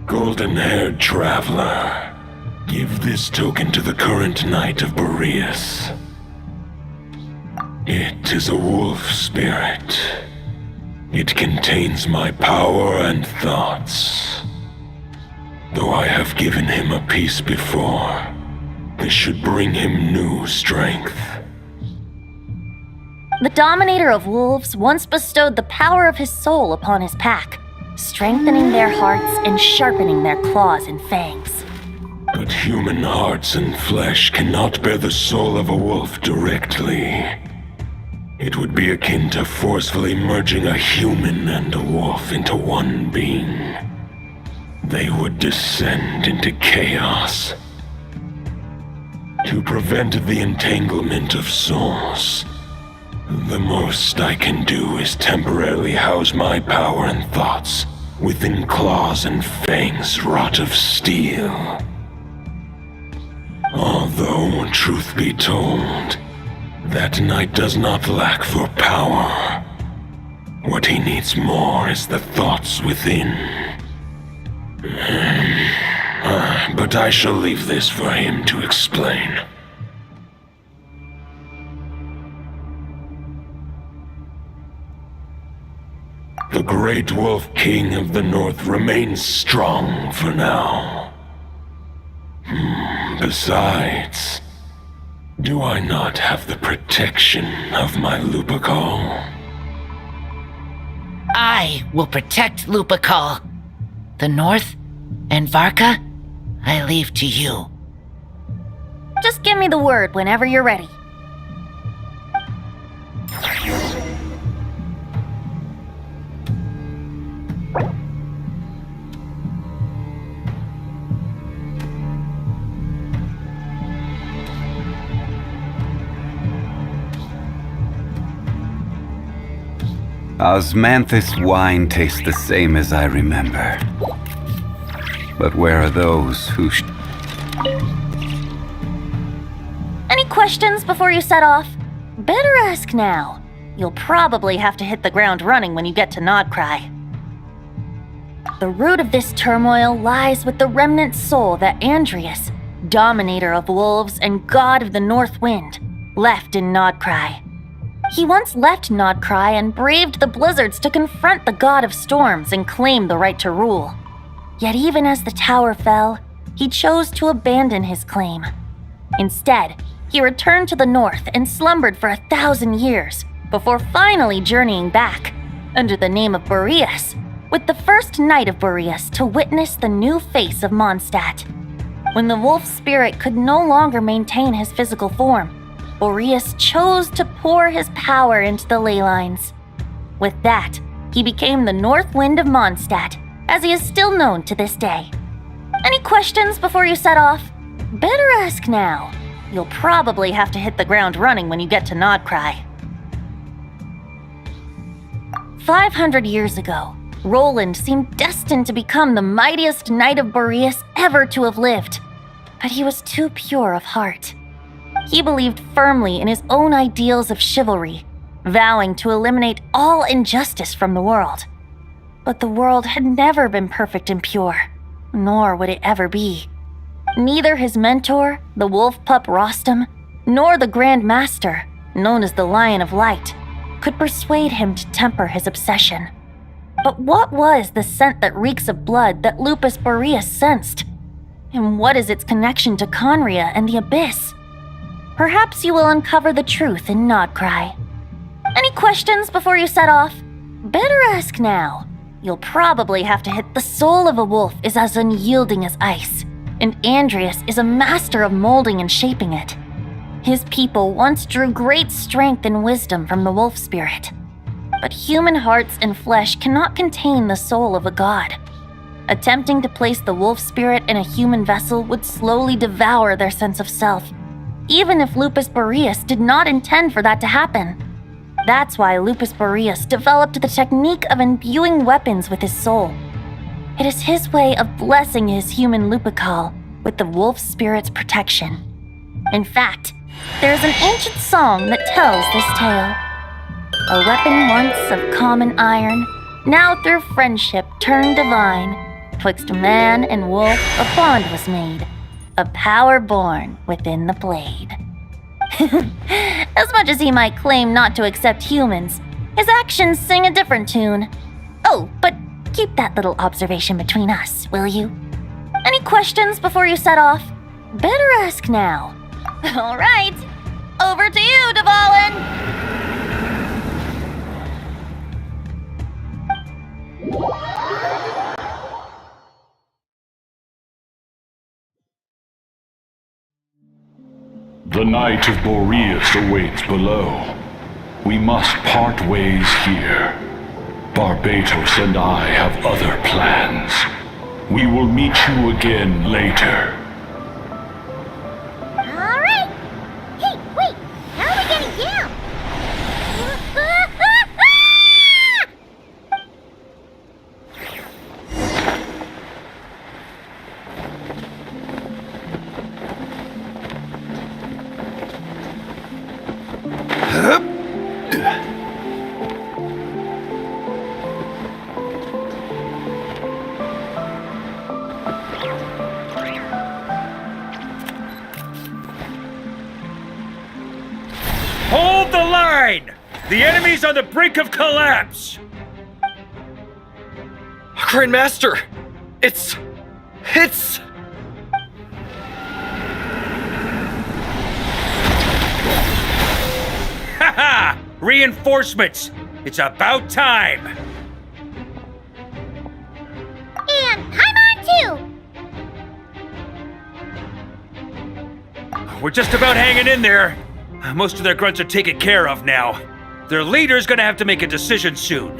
Golden-haired traveler, give this token to the current Knight of Boreas. It is a wolf spirit. It contains my power and thoughts. Though I have given him a piece before, this should bring him new strength. The Dominator of Wolves once bestowed the power of his soul upon his pack, strengthening their hearts and sharpening their claws and fangs. But human hearts and flesh cannot bear the soul of a wolf directly. It would be akin to forcefully merging a human and a wolf into one being. They would descend into chaos. To prevent the entanglement of souls, the most I can do is temporarily house my power and thoughts within claws and fangs wrought of steel. Although, truth be told, that knight does not lack for power. What he needs more is the thoughts within. But I shall leave this for him to explain. The Great Wolf King of the North remains strong for now. Besides, do I not have the protection of my Lupacol? I will protect Lupacol. The North and Varka, I leave to you. Just give me the word whenever you're ready. Osmanthus wine tastes the same as I remember. But where are those who Any questions before you set off? Better ask now. You'll probably have to hit the ground running when you get to Nodcry. The root of this turmoil lies with the remnant soul that Andreas, Dominator of Wolves and God of the North Wind, left in Nodcry. He once left Nodcry and braved the blizzards to confront the God of Storms and claim the right to rule. Yet even as the tower fell, he chose to abandon his claim. Instead, he returned to the north and slumbered for 1,000 years before finally journeying back, under the name of Boreas, with the first Knight of Boreas to witness the new face of Mondstadt. When the wolf spirit could no longer maintain his physical form, Boreas chose to pour his power into the ley lines. With that, he became the North Wind of Mondstadt, as he is still known to this day. Any questions before you set off? Better ask now. You'll probably have to hit the ground running when you get to Nodcry. 500 years ago, Roland seemed destined to become the mightiest Knight of Boreas ever to have lived. But he was too pure of heart. He believed firmly in his own ideals of chivalry, vowing to eliminate all injustice from the world. But the world had never been perfect and pure, nor would it ever be. Neither his mentor, the wolf pup Rostam, nor the Grand Master, known as the Lion of Light, could persuade him to temper his obsession. But what was the scent that reeks of blood that Lupus Boreas sensed? And what is its connection to Conria and the Abyss? Perhaps you will uncover the truth in Nodcry. Any questions before you set off? Better ask now. You'll probably have to hit the soul of a wolf is as unyielding as ice, and Andreas is a master of molding and shaping it. His people once drew great strength and wisdom from the wolf spirit. But human hearts and flesh cannot contain the soul of a god. Attempting to place the wolf spirit in a human vessel would slowly devour their sense of self, even if Lupus Boreas did not intend for that to happen. That's why Lupus Boreas developed the technique of imbuing weapons with his soul. It is his way of blessing his human Lupical with the wolf spirit's protection. In fact, there is an ancient song that tells this tale. A weapon once of common iron, now through friendship turned divine. Twixt man and wolf a bond was made, a power born within the blade. As much as he might claim not to accept humans, his actions sing a different tune. Oh, but keep that little observation between us, will you? Any questions before you set off? Better ask now. All right, over to you, Dvalin! The Knight of Boreas awaits below. We must part ways here. Barbatos and I have other plans. We will meet you again later. Alright! Hey, wait! How are we getting down? Hold the line! The enemy's on the brink of collapse! Grandmaster! It's... Haha! Reinforcements! It's about time! And I'm on too! We're just about hanging in there. Most of their grunts are taken care of now. Their leader's gonna have to make a decision soon.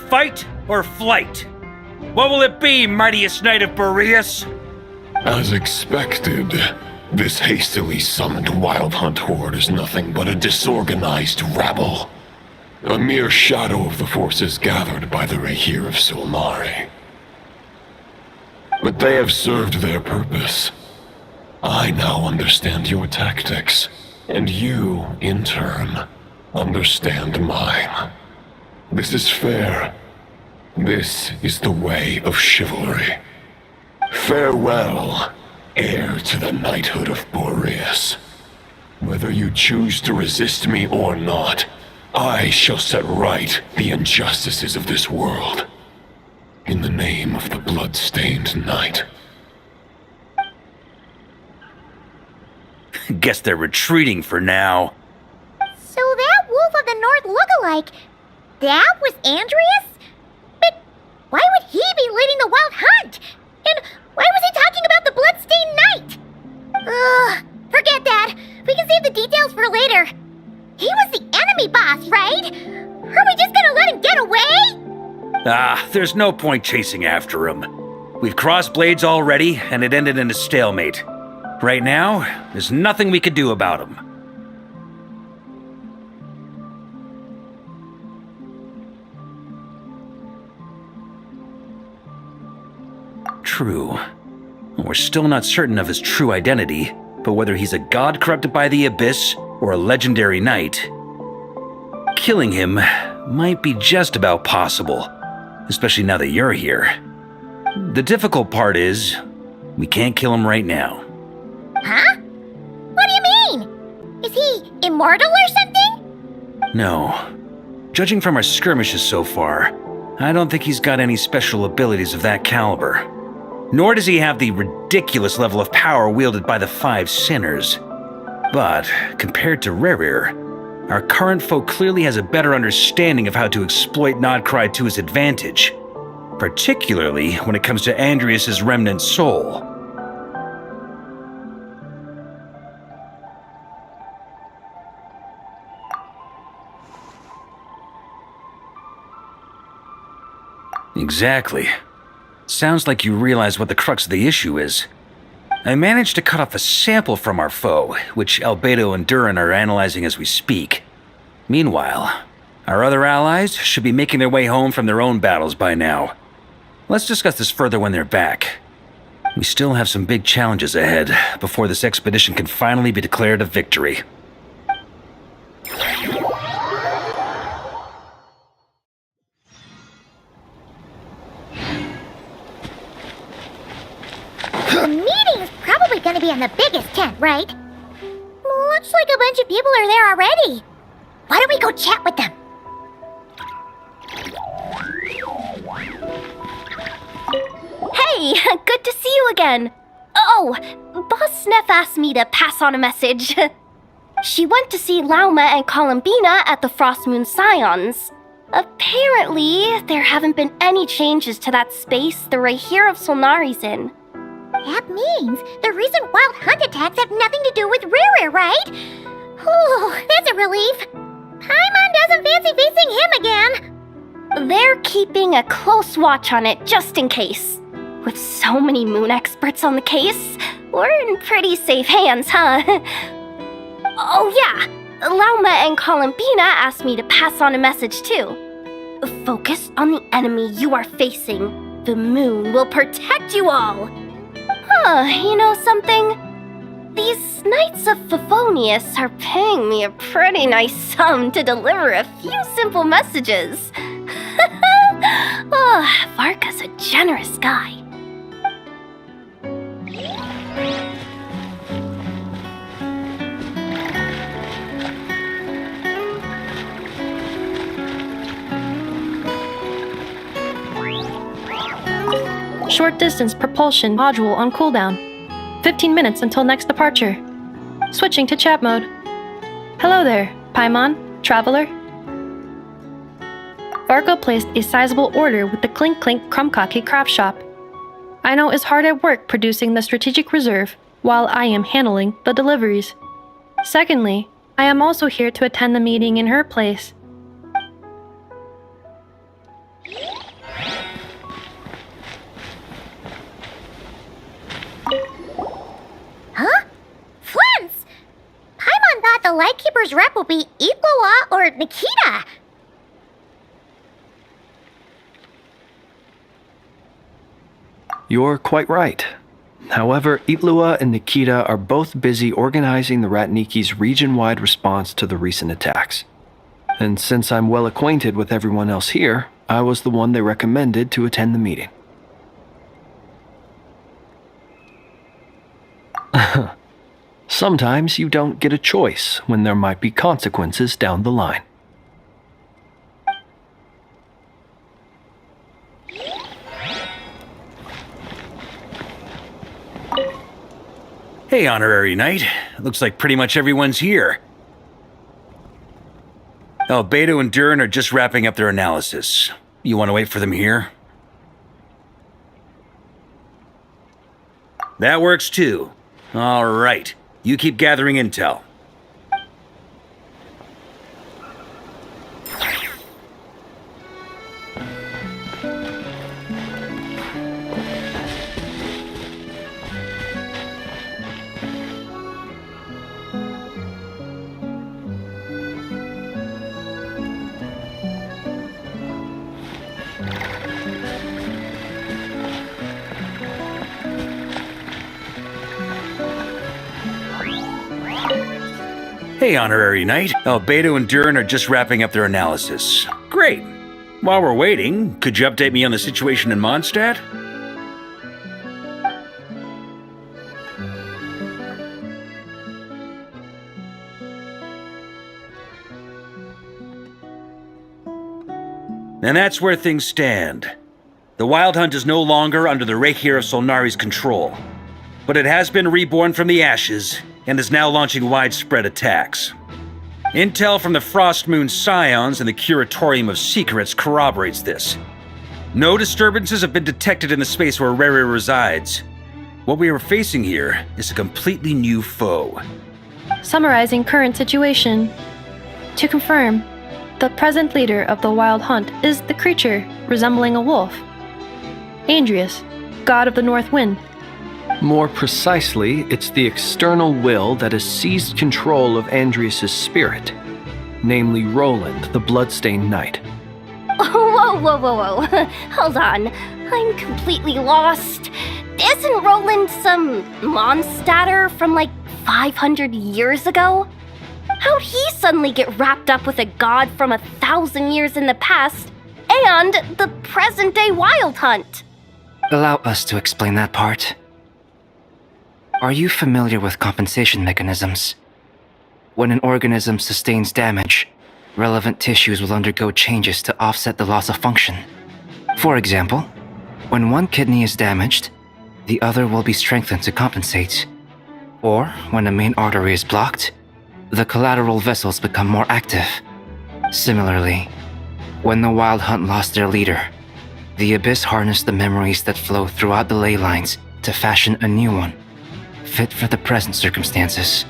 Fight or flight? What will it be, mightiest Knight of Boreas? As expected, this hastily summoned Wild Hunt horde is nothing but a disorganized rabble. A mere shadow of the forces gathered by the Rahir of Solmari. But they have served their purpose. I now understand your tactics, and you, in turn, understand mine. This is fair. This is the way of chivalry. Farewell, heir to the knighthood of Boreas. Whether you choose to resist me or not, I shall set right the injustices of this world. In the name of the blood-stained knight. Guess they're retreating for now. So that Wolf of the North lookalike, that was Andreas? But why would he be leading the Wild Hunt? And why was he talking about the Bloodstained Knight? Ugh, forget that. We can save the details for later. He was the enemy boss, right? Are we just gonna let him get away? There's no point chasing after him. We've crossed blades already, and it ended in a stalemate. Right now, there's nothing we could do about him. True. We're still not certain of his true identity, but whether he's a god corrupted by the abyss or a legendary knight, killing him might be just about possible, especially now that you're here. The difficult part is, we can't kill him right now. Huh? What do you mean? Is he immortal or something? No. Judging from our skirmishes so far, I don't think he's got any special abilities of that caliber. Nor does he have the ridiculous level of power wielded by the 5 sinners. But, compared to Rerir, our current foe clearly has a better understanding of how to exploit Nodcry to his advantage, particularly when it comes to Andrias' remnant soul. Exactly. Sounds like you realize what the crux of the issue is. I managed to cut off a sample from our foe, which Albedo and Durin are analyzing as we speak. Meanwhile, our other allies should be making their way home from their own battles by now. Let's discuss this further when they're back. We still have some big challenges ahead before this expedition can finally be declared a victory. The meeting's probably gonna be in the biggest tent, right? Looks like a bunch of people are there already. Why don't we go chat with them? Hey, good to see you again. Oh, Boss Neff asked me to pass on a message. She went to see Lauma and Columbina at the Frost Moon Scions. Apparently, there haven't been any changes to that space the Rahir of Solnari's in. That means the recent wild hunt attacks have nothing to do with Rerir, right? Whew, that's a relief. Paimon doesn't fancy facing him again. They're keeping a close watch on it just in case. With so many moon experts on the case, we're in pretty safe hands, huh? Oh yeah, Lauma and Columbina asked me to pass on a message too. Focus on the enemy you are facing. The moon will protect you all. Huh, you know something? These Knights of Favonius are paying me a pretty nice sum to deliver a few simple messages. Oh, Varka's a generous guy. Short distance propulsion module on cooldown. 15 minutes until next departure. Switching to chat mode. Hello there, Paimon, traveler. Varka placed a sizable order with the Clink Clink Krumkake craft shop. Aino is hard at work producing the strategic reserve, while I am handling the deliveries. Secondly, I am also here to attend the meeting in her place. Huh? Flens! Paimon thought the Lightkeeper's rep would be Iqua or Nikita. You're quite right. However, Itlua and Nikita are both busy organizing the Ratniki's region-wide response to the recent attacks. And since I'm well acquainted with everyone else here, I was the one they recommended to attend the meeting. Sometimes you don't get a choice when there might be consequences down the line. Hey, Honorary Knight. Looks like pretty much everyone's here. Albedo and Durin are just wrapping up their analysis. You want to wait for them here? That works too. All right. You keep gathering intel. Hey, Honorary Knight. Albedo and Durin are just wrapping up their analysis. Great. While we're waiting, could you update me on the situation in Mondstadt? And that's where things stand. The Wild Hunt is no longer under the Reikir of Solnari's control, but it has been reborn from the ashes and is now launching widespread attacks. Intel from the Frostmoon Scions and the Curatorium of Secrets corroborates this. No disturbances have been detected in the space where Rere resides. What we are facing here is a completely new foe. Summarizing current situation. To confirm, the present leader of the Wild Hunt is the creature resembling a wolf. Andrius, god of the North Wind. More precisely, it's the external will that has seized control of Andrius' spirit, namely Roland, the Bloodstained Knight. Whoa. Hold on. I'm completely lost. Isn't Roland some Mondstadter from like 500 years ago? How'd he suddenly get wrapped up with a god from 1,000 years in the past and the present-day Wild Hunt? Allow us to explain that part. Are you familiar with compensation mechanisms? When an organism sustains damage, relevant tissues will undergo changes to offset the loss of function. For example, when one kidney is damaged, the other will be strengthened to compensate. Or, when a main artery is blocked, the collateral vessels become more active. Similarly, when the Wild Hunt lost their leader, the Abyss harnessed the memories that flow throughout the ley lines to fashion a new one, fit for the present circumstances.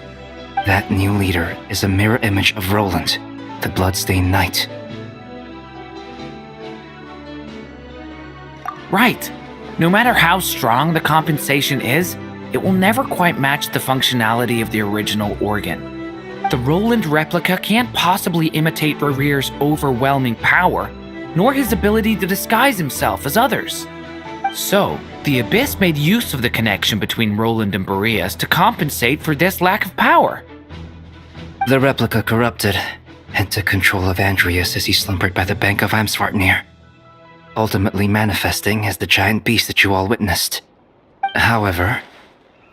That new leader is a mirror image of Roland, the Bloodstained Knight. Right. No matter how strong the compensation is, it will never quite match the functionality of the original organ. The Roland replica can't possibly imitate Rere's overwhelming power, nor his ability to disguise himself as others. So, the Abyss made use of the connection between Roland and Boreas to compensate for this lack of power. The replica corrupted and took control of Andrius as he slumbered by the bank of Amsvartnir, ultimately manifesting as the giant beast that you all witnessed. However,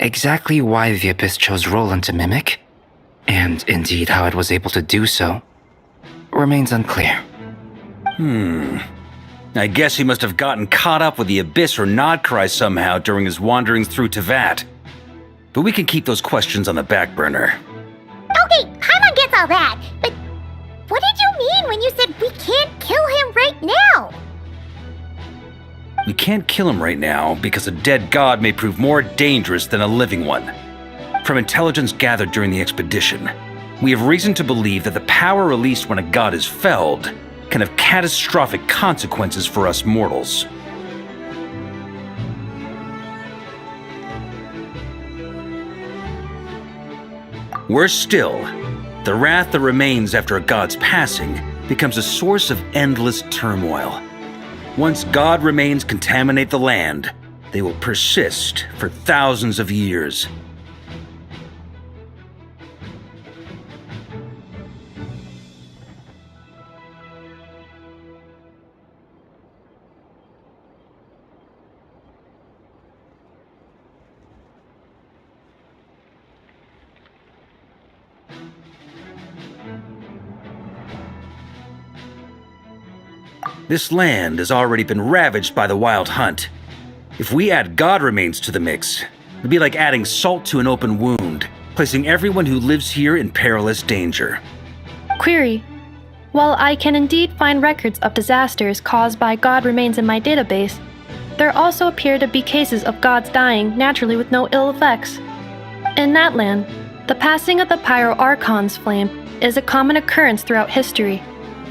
exactly why the Abyss chose Roland to mimic, and indeed how it was able to do so, remains unclear. I guess he must have gotten caught up with the Abyss or Nodcry somehow during his wanderings through Tevat. But we can keep those questions on the back burner. Okay, Paimon gets all that, but what did you mean when you said we can't kill him right now? We can't kill him right now because a dead god may prove more dangerous than a living one. From intelligence gathered during the expedition, we have reason to believe that the power released when a god is felled can have catastrophic consequences for us mortals. Worse still, the wrath that remains after a god's passing becomes a source of endless turmoil. Once god remains contaminate the land, they will persist for thousands of years. This land has already been ravaged by the Wild Hunt. If we add god remains to the mix, it'd be like adding salt to an open wound, placing everyone who lives here in perilous danger. Query. While I can indeed find records of disasters caused by god remains in my database, there also appear to be cases of gods dying naturally with no ill effects. In that land, the passing of the Pyro-Archon's flame is a common occurrence throughout history,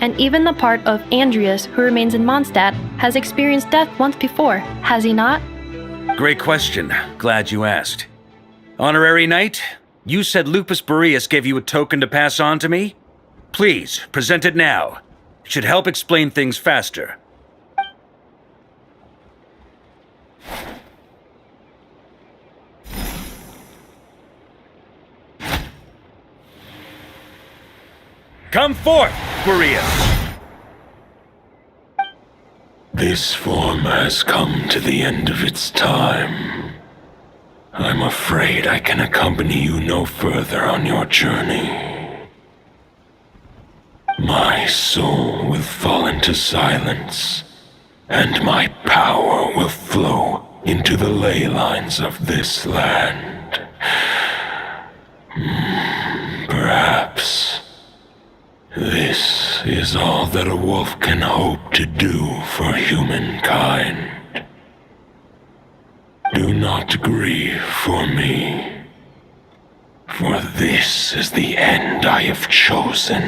and even the part of Andrius who remains in Mondstadt has experienced death once before, has he not? Great question. Glad you asked. Honorary Knight, you said Lupus Boreas gave you a token to pass on to me? Please, present it now. It should help explain things faster. Come forth, Boreas! This form has come to the end of its time. I'm afraid I can accompany you no further on your journey. My soul will fall into silence, and my power will flow into the ley lines of this land. Perhaps this is all that a wolf can hope to do for humankind. Do not grieve for me, for this is the end I have chosen.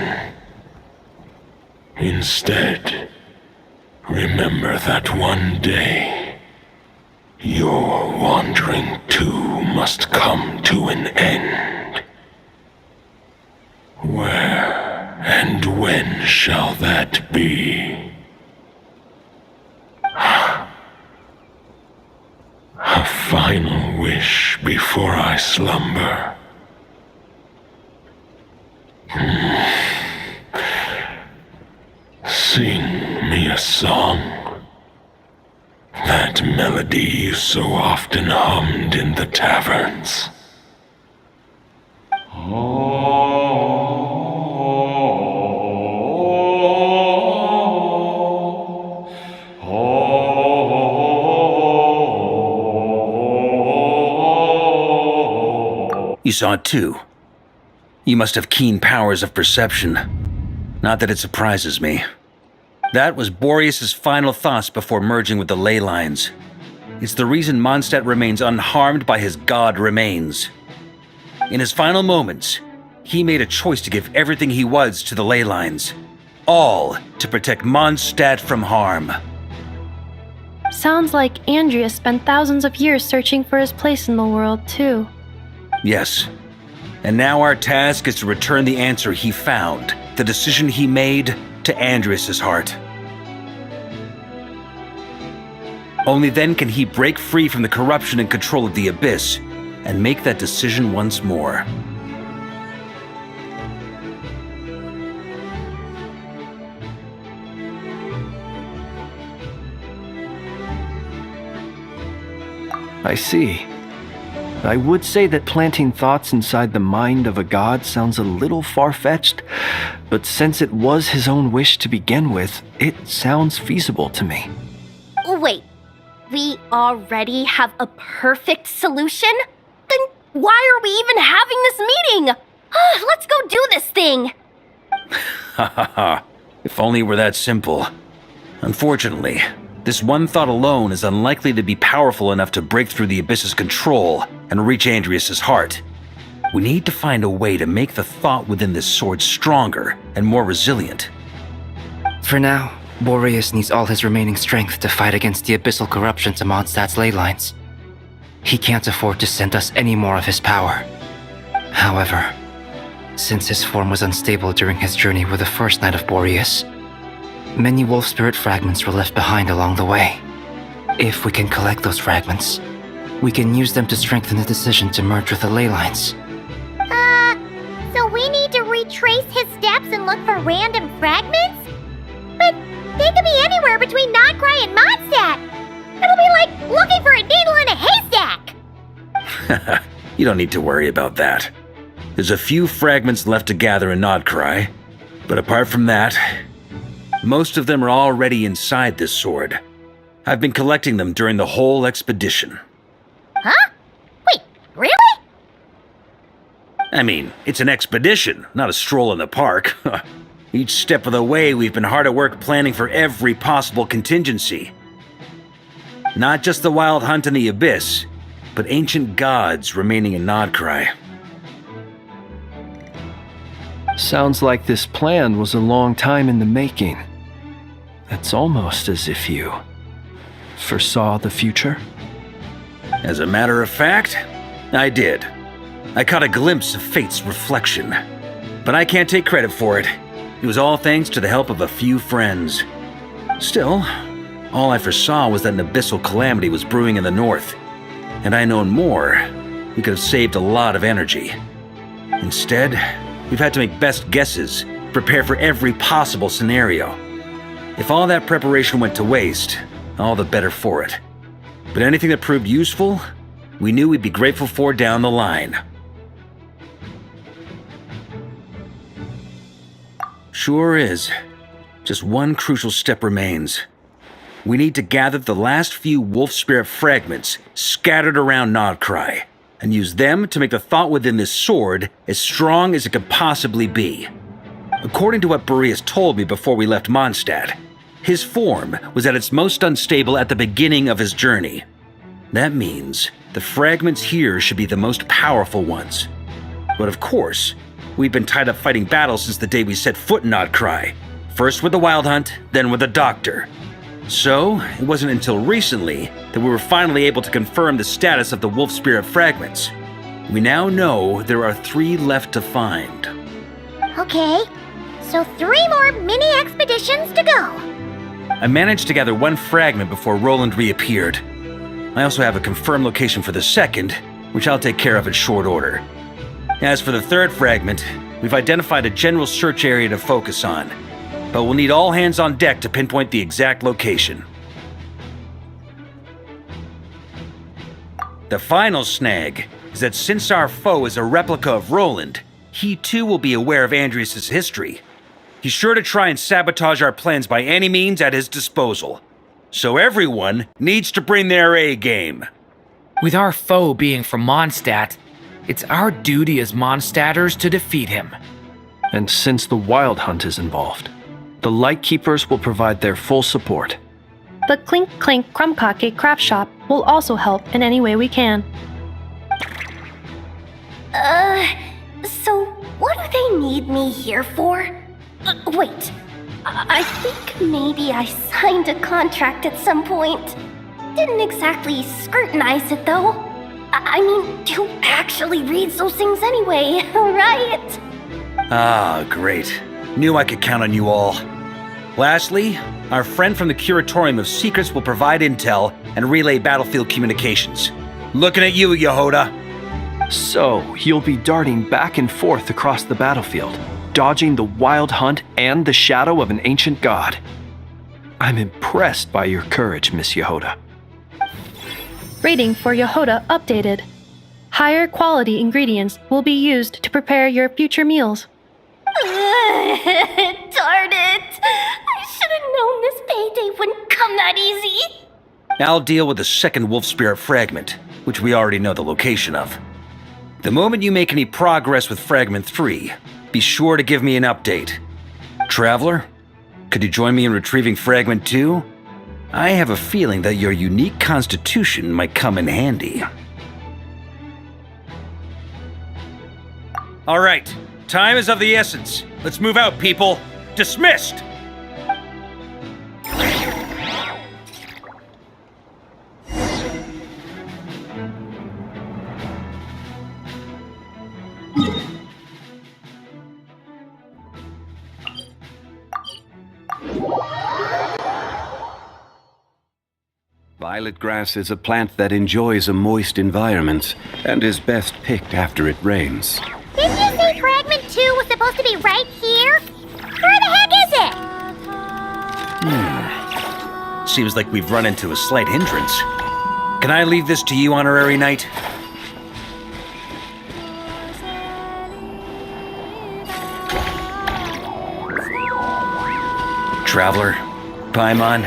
Instead, remember that one day, your wandering too must come to an end. Where and when shall that be? A final wish before I slumber. Sing me a song. That melody you so often hummed in the taverns. You saw it too. You must have keen powers of perception. Not that it surprises me. That was Boreas' final thoughts before merging with the ley lines. It's the reason Mondstadt remains unharmed by his god remains. In his final moments, he made a choice to give everything he was to the ley lines. All to protect Mondstadt from harm. Sounds like Andrea spent thousands of years searching for his place in the world, too. Yes. And now our task is to return the answer he found, the decision he made, to Andreas' heart. Only then can he break free from the corruption and control of the Abyss, and make that decision once more. I see. I would say that planting thoughts inside the mind of a god sounds a little far-fetched, but since it was his own wish to begin with, it sounds feasible to me. Wait, we already have a perfect solution? Then why are we even having this meeting? Let's go do this thing! Ha ha ha. If only it were that simple. Unfortunately, this one thought alone is unlikely to be powerful enough to break through the Abyss's control and reach Andreas' heart. We need to find a way to make the thought within this sword stronger and more resilient. For now, Boreas needs all his remaining strength to fight against the abyssal corruption to Mondstadt's ley lines. He can't afford to send us any more of his power. However, since his form was unstable during his journey with the first Knight of Boreas, many wolf spirit fragments were left behind along the way. If we can collect those fragments, we can use them to strengthen the decision to merge with the ley lines. So we need to retrace his steps and look for random fragments? But they could be anywhere between Nodcry and Mondstadt. It'll be like looking for a needle in a haystack. You don't need to worry about that. There's a few fragments left to gather in Nodcry, but apart from that, most of them are already inside this sword. I've been collecting them during the whole expedition. Huh? Wait, really? I mean, it's an expedition, not a stroll in the park. Each step of the way, we've been hard at work planning for every possible contingency. Not just the wild hunt in the Abyss, but ancient gods remaining in Nodcry. Sounds like this plan was a long time in the making. It's almost as if you foresaw the future. As a matter of fact, I did. I caught a glimpse of fate's reflection, but I can't take credit for it. It was all thanks to the help of a few friends. Still, all I foresaw was that an abyssal calamity was brewing in the north. Had I known more, we could have saved a lot of energy. Instead, we've had to make best guesses prepare for every possible scenario. If all that preparation went to waste, all the better for it. But anything that proved useful, we knew we'd be grateful for down the line. Sure is. Just one crucial step remains. We need to gather the last few wolf spirit fragments scattered around Nodcry, and use them to make the thought within this sword as strong as it could possibly be. According to what Boreas told me before we left Mondstadt, his form was at its most unstable at the beginning of his journey. That means the fragments here should be the most powerful ones. But of course, we've been tied up fighting battles since the day we set foot in Nodcry, first with the Wild Hunt, then with the Doctor. So, it wasn't until recently that we were finally able to confirm the status of the wolf spirit fragments. We now know there are 3 left to find. Okay, so 3 more mini expeditions to go. I managed to gather 1 fragment before Roland reappeared. I also have a confirmed location for the second, which I'll take care of in short order. As for the 3rd fragment, we've identified a general search area to focus on, but we'll need all hands on deck to pinpoint the exact location. The final snag is that since our foe is a replica of Roland, he too will be aware of Andrias' history. He's sure to try and sabotage our plans by any means at his disposal. So everyone needs to bring their A game. With our foe being from Mondstadt, it's our duty as Mondstadters to defeat him. And since the Wild Hunt is involved, the Lightkeepers will provide their full support. The Clink Clink Krumkake craft shop will also help in any way we can. So what do they need me here for? Wait, I think maybe I signed a contract at some point. Didn't exactly scrutinize it though. I mean, who actually reads those things anyway, right? Ah, great. Knew I could count on you all. Lastly, our friend from the Curatorium of Secrets will provide intel and relay battlefield communications. Looking at you, Yehoda. So, you'll be darting back and forth across the battlefield, dodging the Wild Hunt and the shadow of an ancient god. I'm impressed by your courage, Miss Yehoda. Rating for Yehoda updated. Higher quality ingredients will be used to prepare your future meals. Darn it! I should have known this payday wouldn't come that easy. I'll deal with the second wolf spirit fragment, which we already know the location of. The moment you make any progress with Fragment 3, be sure to give me an update. Traveler, could you join me in retrieving Fragment 2? I have a feeling that your unique constitution might come in handy. All right, time is of the essence. Let's move out, people. Dismissed! Violet grass is a plant that enjoys a moist environment and is best picked after it rains. Didn't you say Fragment 2 was supposed to be right here? Where the heck is it? Seems like we've run into a slight hindrance. Can I leave this to you, Honorary Knight? Traveler, Paimon,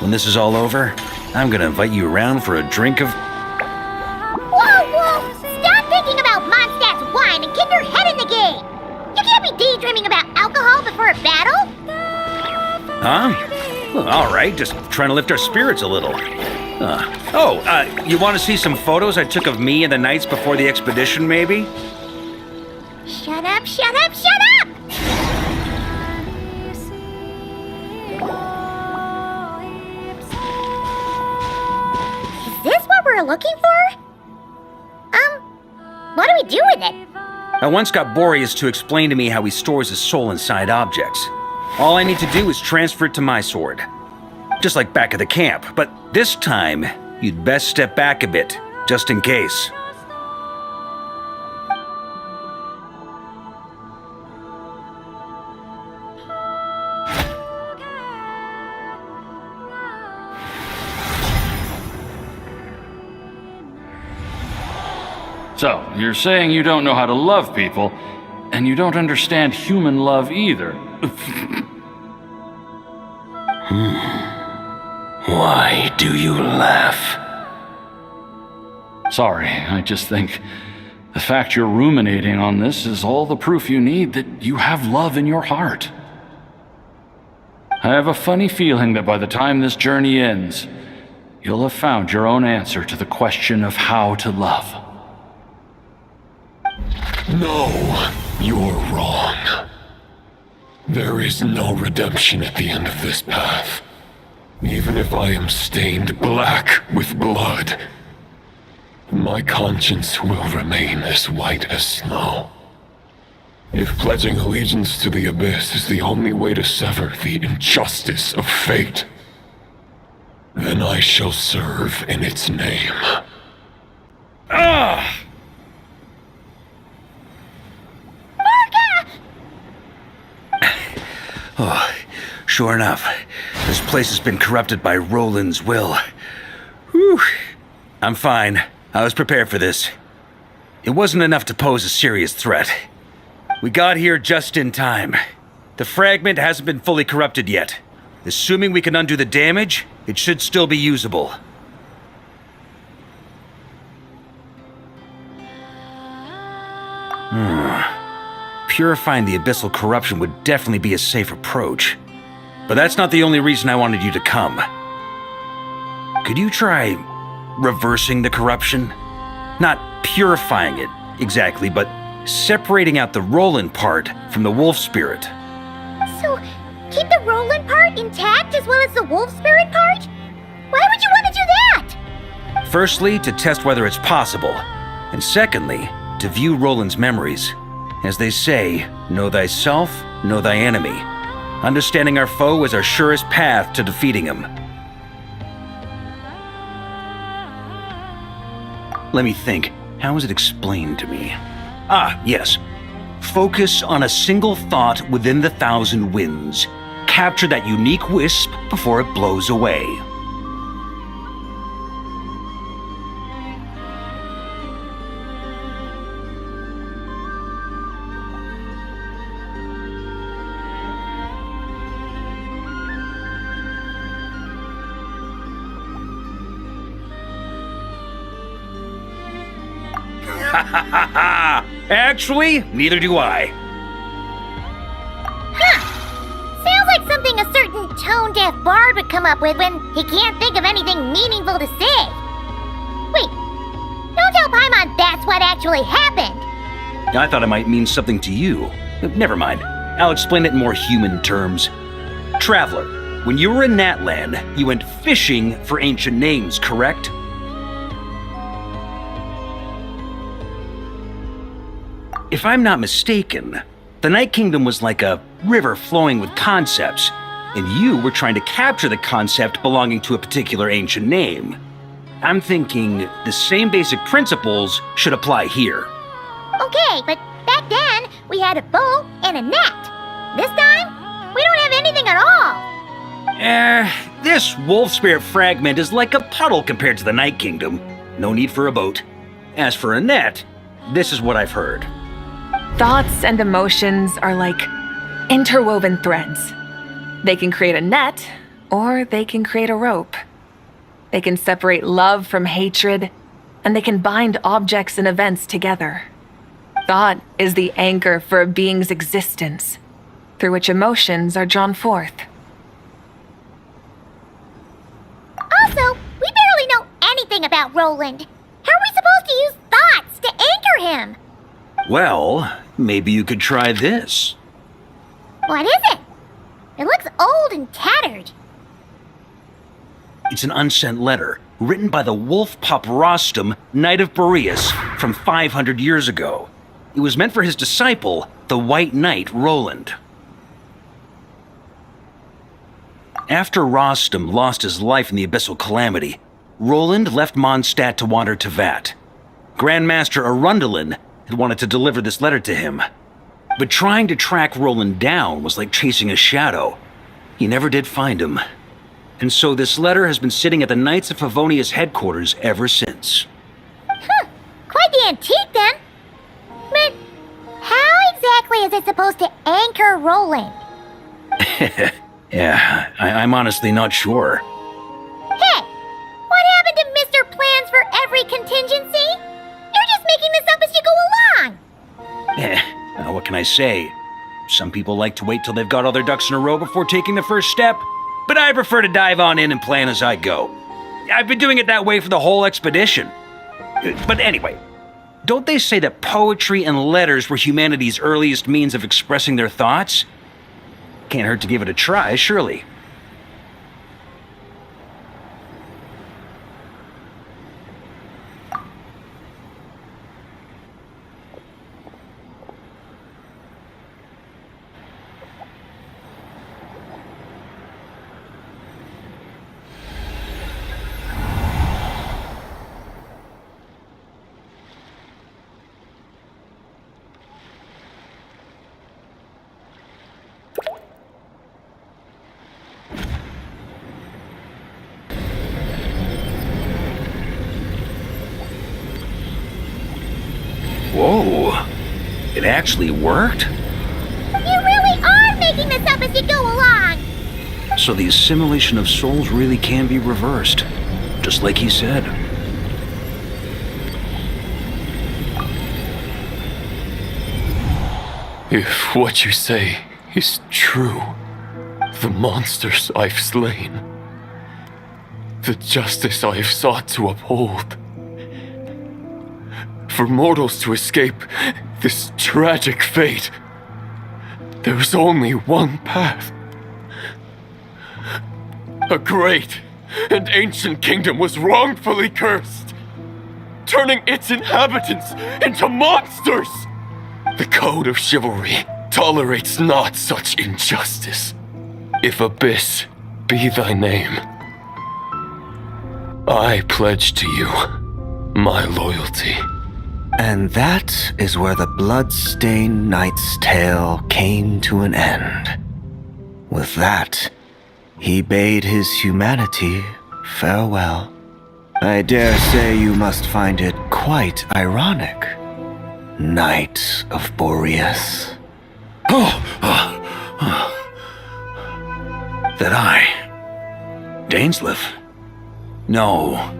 when this is all over, I'm gonna invite you around for a drink of... Whoa! Stop thinking about Mondstadt's wine and get your head in the game! You can't be daydreaming about alcohol before a battle! Huh? Well, all right, just trying to lift our spirits a little. You want to see some photos I took of me and the knights before the expedition, maybe? Shut up! Is this what we're looking for? What do we do with it? I once got Boreas to explain to me how he stores his soul inside objects. All I need to do is transfer it to my sword. Just like back at the camp, but this time, you'd best step back a bit, just in case. So, you're saying you don't know how to love people, and you don't understand human love either. Why do you laugh? Sorry, I just think the fact you're ruminating on this is all the proof you need that you have love in your heart. I have a funny feeling that by the time this journey ends, you'll have found your own answer to the question of how to love. No, you're wrong. There is no redemption at the end of this path. Even if I am stained black with blood, my conscience will remain as white as snow. If pledging allegiance to the Abyss is the only way to sever the injustice of fate, then I shall serve in its name. Ah! Oh, sure enough, this place has been corrupted by Roland's will. Whew. I'm fine. I was prepared for this. It wasn't enough to pose a serious threat. We got here just in time. The fragment hasn't been fully corrupted yet. Assuming we can undo the damage, it should still be usable. Purifying the abyssal corruption would definitely be a safe approach. But that's not the only reason I wanted you to come. Could you try reversing the corruption? Not purifying it, exactly, but separating out the Roland part from the wolf spirit. So, keep the Roland part intact as well as the wolf spirit part? Why would you want to do that? Firstly, to test whether it's possible. And secondly, to view Roland's memories. As they say, know thyself, know thy enemy. Understanding our foe is our surest path to defeating him. Let me think. How was it explained to me? Ah, yes. Focus on a single thought within the 1,000 winds. Capture that unique wisp before it blows away. Actually, neither do I. Sounds like something a certain tone-deaf bard would come up with when he can't think of anything meaningful to say. Wait, don't tell Paimon that's what actually happened. I thought it might mean something to you. Never mind. I'll explain it in more human terms. Traveler, when you were in Natland, you went fishing for ancient names, correct? If I'm not mistaken, the Night Kingdom was like a river flowing with concepts, and you were trying to capture the concept belonging to a particular ancient name. I'm thinking the same basic principles should apply here. Okay, but back then, we had a bow and a net. This time, we don't have anything at all. This wolf spirit fragment is like a puddle compared to the Night Kingdom. No need for a boat. As for a net, this is what I've heard. Thoughts and emotions are like interwoven threads. They can create a net, or they can create a rope. They can separate love from hatred, and they can bind objects and events together. Thought is the anchor for a being's existence, through which emotions are drawn forth. Also, we barely know anything about Roland. How are we supposed to use thoughts to anchor him? Well, maybe you could try this. What is it? It looks old and tattered. It's an unsent letter, written by the wolf pup Rostam, Knight of Boreas, from 500 years ago. It was meant for his disciple, the White Knight Roland. After Rostam lost his life in the Abyssal Calamity, Roland left Mondstadt to wander to Vat. Grandmaster Arundelen had wanted to deliver this letter to him. But trying to track Roland down was like chasing a shadow. He never did find him. And so this letter has been sitting at the Knights of Favonius headquarters ever since. Quite the antique then. But how exactly is it supposed to anchor Roland? Yeah, I'm honestly not sure. Hey, what happened to Mr. Plans for every contingency? You're just making this up as you go along. What can I say? Some people like to wait till they've got all their ducks in a row before taking the first step, but I prefer to dive on in and plan as I go. I've been doing it that way for the whole expedition. But anyway, don't they say that poetry and letters were humanity's earliest means of expressing their thoughts? Can't hurt to give it a try, surely. Whoa, it actually worked? You really are making this up as you go along. So the assimilation of souls really can be reversed, just like he said. If what you say is true, the monsters I've slain, the justice I have sought to uphold, for mortals to escape this tragic fate, there's only one path. A great and ancient kingdom was wrongfully cursed, turning its inhabitants into monsters. The code of chivalry tolerates not such injustice. If Abyss be thy name, I pledge to you my loyalty. And that is where the blood-stained knight's tale came to an end. With that, he bade his humanity farewell. I dare say you must find it quite ironic, Knight of Boreas. That I? Dainsleif? No.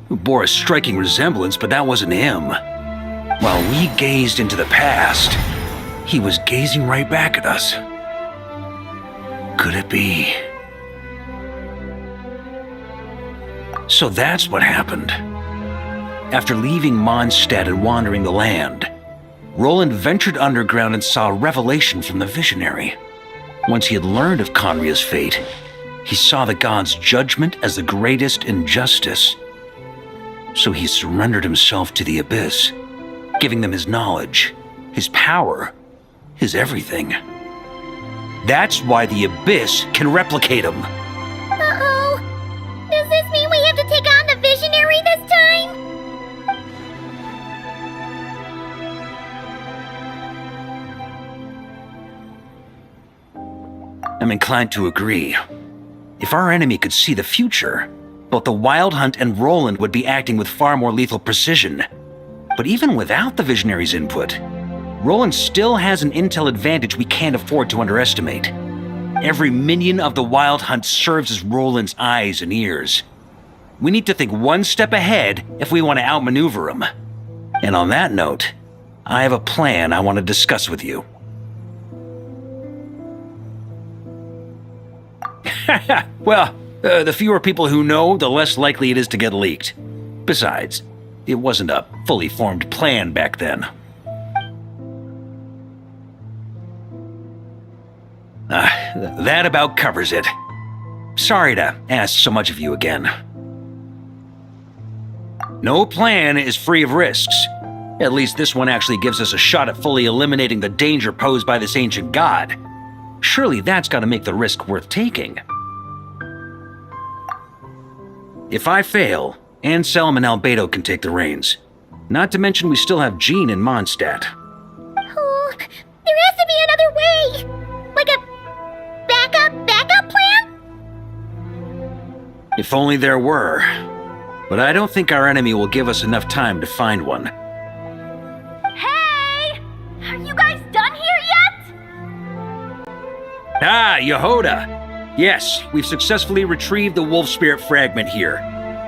It bore a striking resemblance, but that wasn't him. While we gazed into the past, he was gazing right back at us. Could it be? So that's what happened. After leaving Mondstadt and wandering the land, Roland ventured underground and saw a revelation from the visionary. Once he had learned of Conria's fate, he saw the gods' judgment as the greatest injustice. So he surrendered himself to the Abyss, giving them his knowledge, his power, his everything. That's why the Abyss can replicate him. Uh-oh. Does this mean we have to take on the Visionary this time? I'm inclined to agree. If our enemy could see the future, both the Wild Hunt and Roland would be acting with far more lethal precision. But even without the Visionary's input, Roland still has an intel advantage we can't afford to underestimate. Every minion of the Wild Hunt serves as Roland's eyes and ears. We need to think one step ahead if we want to outmaneuver him. And on that note, I have a plan I want to discuss with you. Well, the fewer people who know, the less likely it is to get leaked. Besides, it wasn't a fully formed plan back then. That about covers it. Sorry to ask so much of you again. No plan is free of risks. At least this one actually gives us a shot at fully eliminating the danger posed by this ancient god. Surely that's got to make the risk worth taking. If I fail, Anselm and Albedo can take the reins. Not to mention we still have Jean in Mondstadt. Oh, there has to be another way! Like a backup plan? If only there were. but I don't think our enemy will give us enough time to find one. Hey! Are you guys done here yet? Ah, Yehoda! Yes, we've successfully retrieved the Wolf Spirit fragment here.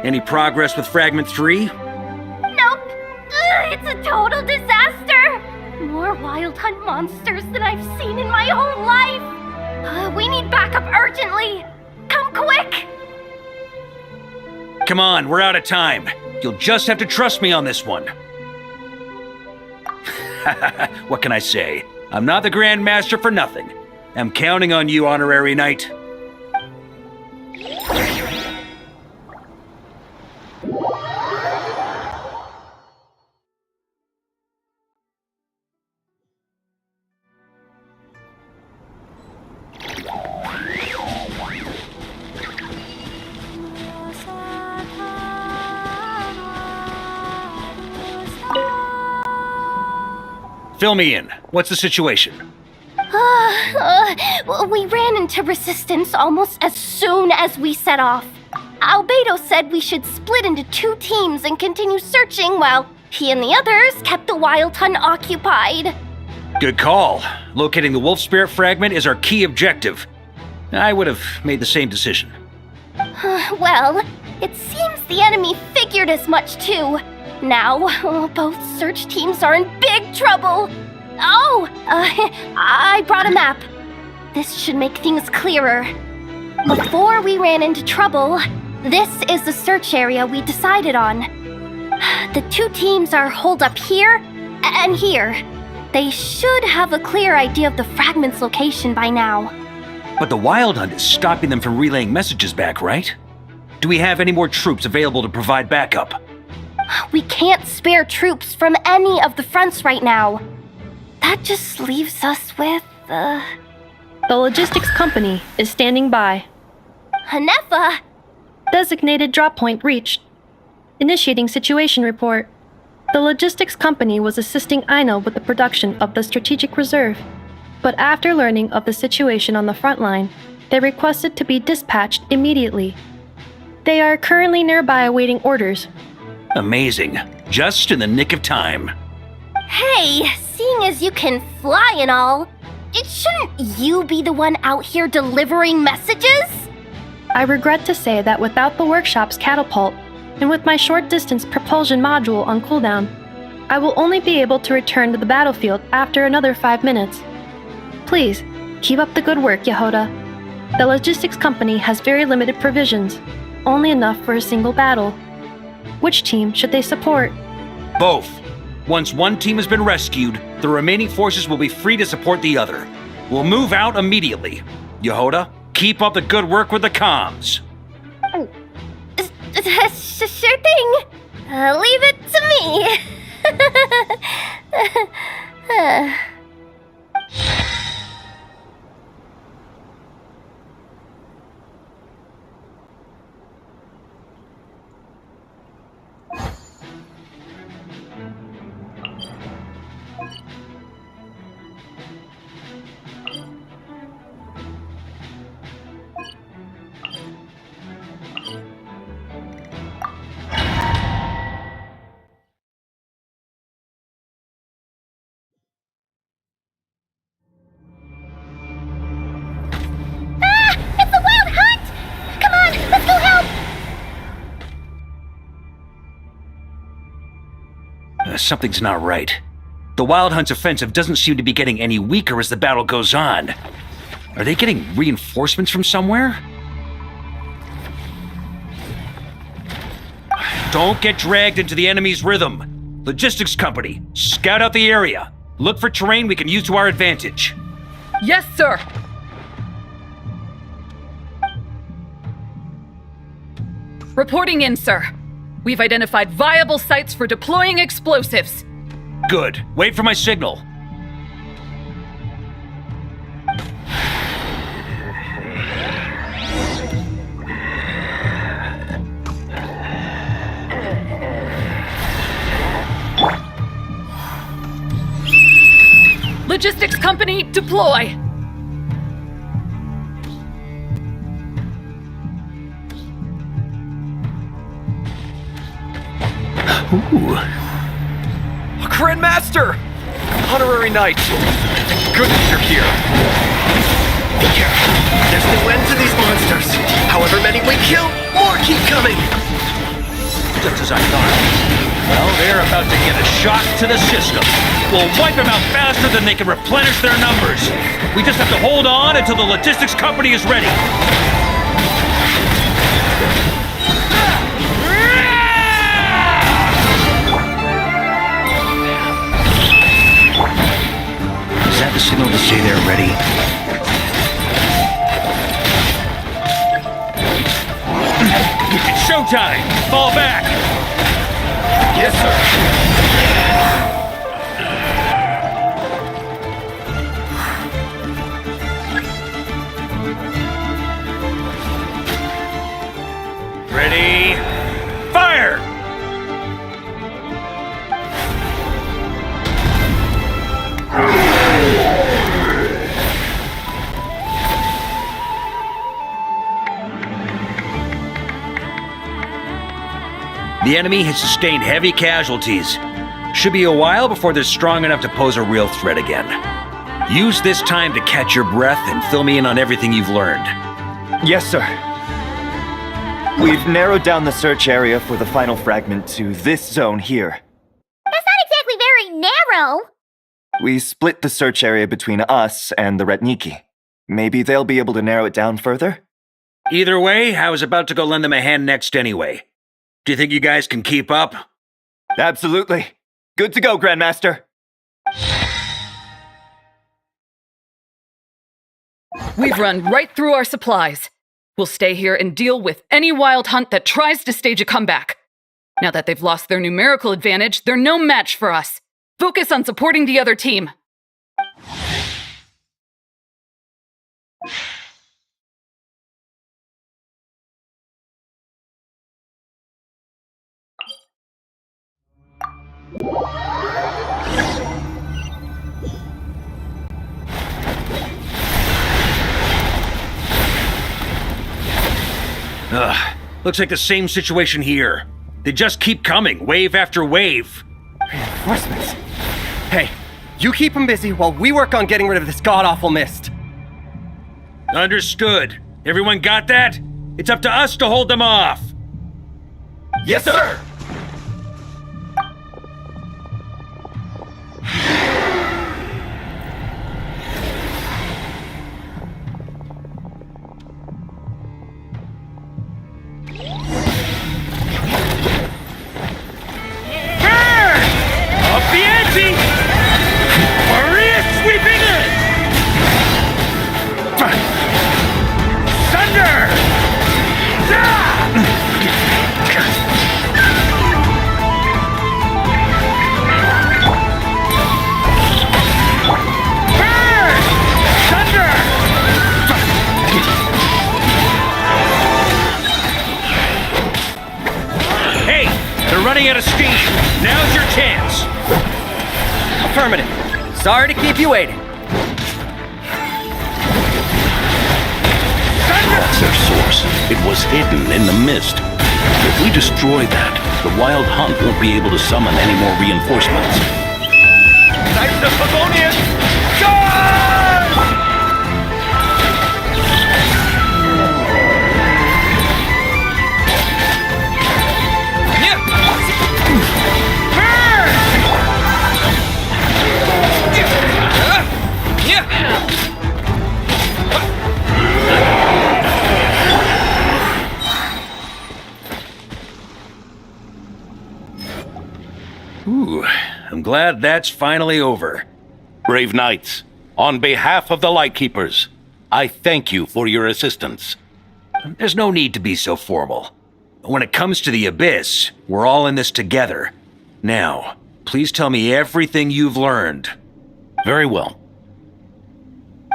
Any progress with Fragment 3? Nope. It's a total disaster. More Wild Hunt monsters than I've seen in my whole life. We need backup urgently. Come quick. Come on, we're out of time. You'll just have to trust me on this one. What can I say? I'm not the Grand Master for nothing. I'm counting on you, Honorary Knight. Fill me in. What's the situation? We ran into resistance almost as soon as we set off. Albedo said we should split into 2 teams and continue searching while he and the others kept the Wild Hunt occupied. Good call. Locating the Wolf Spirit fragment is our key objective. I would have made the same decision. Well, it seems the enemy figured as much too. Now, both search teams are in big trouble. Oh, I brought a map. This should make things clearer. Before we ran into trouble, this is the search area we decided on. The 2 teams are holed up here and here. They should have a clear idea of the fragment's location by now. But the Wild Hunt is stopping them from relaying messages back, right? Do we have any more troops available to provide backup? We can't spare troops from any of the fronts right now. That just leaves us with, The logistics company is standing by. Hanefa! Designated drop point reached. Initiating situation report. The logistics company was assisting Aino with the production of the strategic reserve. But after learning of the situation on the front line, they requested to be dispatched immediately. They are currently nearby awaiting orders. Amazing. Just in the nick of time. Hey, seeing as you can fly and all, shouldn't you be the one out here delivering messages? I regret to say that without the workshop's catapult, and with my short-distance propulsion module on cooldown, I will only be able to return to the battlefield after another 5 minutes. Please, keep up the good work, Yehoda. The logistics company has very limited provisions, only enough for a single battle. Which team should they support? Both. Once one team has been rescued, the remaining forces will be free to support the other. We'll move out immediately. Yehoda, keep up the good work with the comms. Sure thing. Leave it to me. Something's not right. The Wild Hunt's offensive doesn't seem to be getting any weaker as the battle goes on. Are they getting reinforcements from somewhere? Don't get dragged into the enemy's rhythm. Logistics company, scout out the area. Look for terrain we can use to our advantage. Yes, sir. Reporting in, sir. We've identified viable sites for deploying explosives. Good. Wait for my signal. Logistics company, deploy! Ooh. Grandmaster! Honorary Knight! Thank goodness you're here! There's no end to these monsters. However many we kill, more keep coming. Just as I thought. Well, they're about to get a shock to the system. We'll wipe them out faster than they can replenish their numbers. We just have to hold on until the logistics company is ready. Is that the signal to say they're ready? It's showtime! Fall back! Yes, sir. Ready? Fire! The enemy has sustained heavy casualties. Should be a while before they're strong enough to pose a real threat again. Use this time to catch your breath and fill me in on everything you've learned. Yes, sir. We've narrowed down the search area for the final fragment to this zone here. That's not exactly very narrow. We split the search area between us and the Retniki. Maybe they'll be able to narrow it down further? Either way, I was about to go lend them a hand next anyway. Do you think you guys can keep up? Absolutely. Good to go, Grandmaster. We've run right through our supplies. We'll stay here and deal with any wild hunt that tries to stage a comeback. Now that they've lost their numerical advantage, they're no match for us. Focus on supporting the other team. Looks like the same situation here. They just keep coming, wave after wave. Reinforcements. Hey, you keep them busy while we work on getting rid of this god-awful mist. Understood. Everyone got that? It's up to us to hold them off. Yes, sir! Running out of steam. Now's your chance. Affirmative. Sorry to keep you waiting. That's their source. It was hidden in the mist. If we destroy that, the wild hunt won't be able to summon any more reinforcements. Knights of Favonius! Charge! Ooh, I'm glad that's finally over. Brave knights, on behalf of the Lightkeepers, I thank you for your assistance. There's no need to be so formal. When it comes to the Abyss, we're all in this together. Now, please tell me everything you've learned. Very well.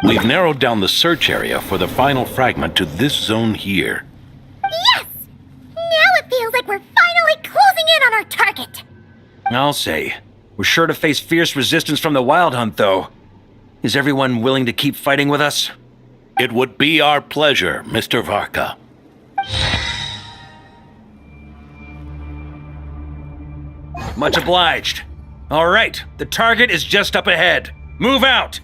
We've narrowed down the search area for the final fragment to this zone here. Yes! Now it feels like we're finally closing in on our target. I'll say. We're sure to face fierce resistance from the Wild Hunt, though. Is everyone willing to keep fighting with us? It would be our pleasure, Mr. Varka. Much obliged. All right, the target is just up ahead. Move out!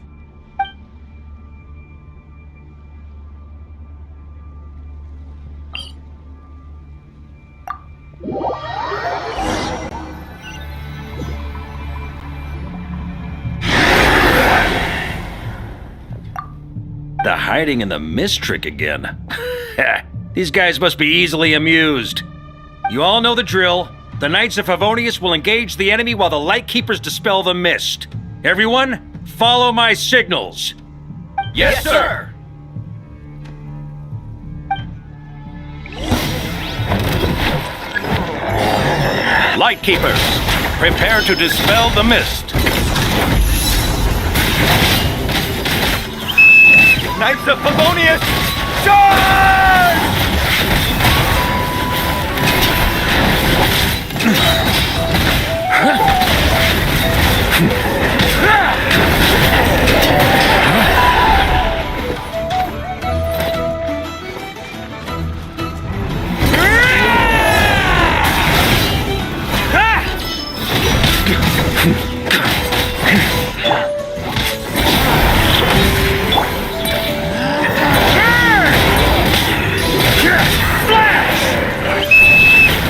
The hiding in the mist trick again. These guys must be easily amused. You all know the drill. The Knights of Favonius will engage the enemy while the Lightkeepers dispel the mist. Everyone, follow my signals. Yes, sir! Lightkeepers, prepare to dispel the mist. Knights of Favonius, charge!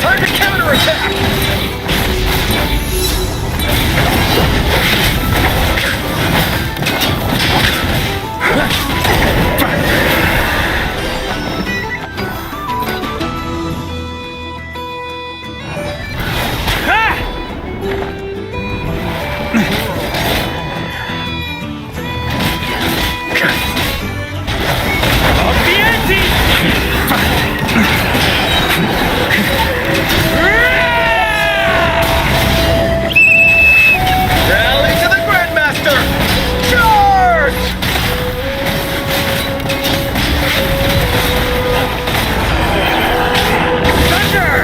Time to counterattack! Rally to the Grandmaster! Charge! Thunder!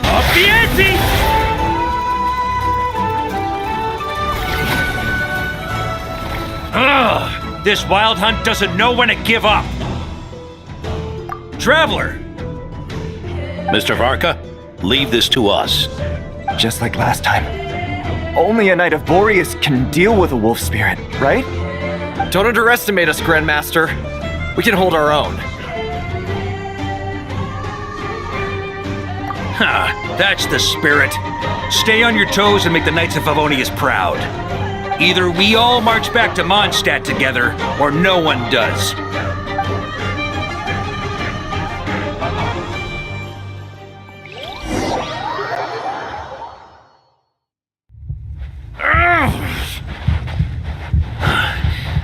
Up the ante! Ugh! This wild hunt doesn't know when to give up. Traveler! Mr. Varka, leave this to us. Just like last time. Only a Knight of Boreas can deal with a wolf spirit, right? Don't underestimate us, Grandmaster. We can hold our own. Ha! That's the spirit. Stay on your toes and make the Knights of Favonius proud. Either we all march back to Mondstadt together, or no one does.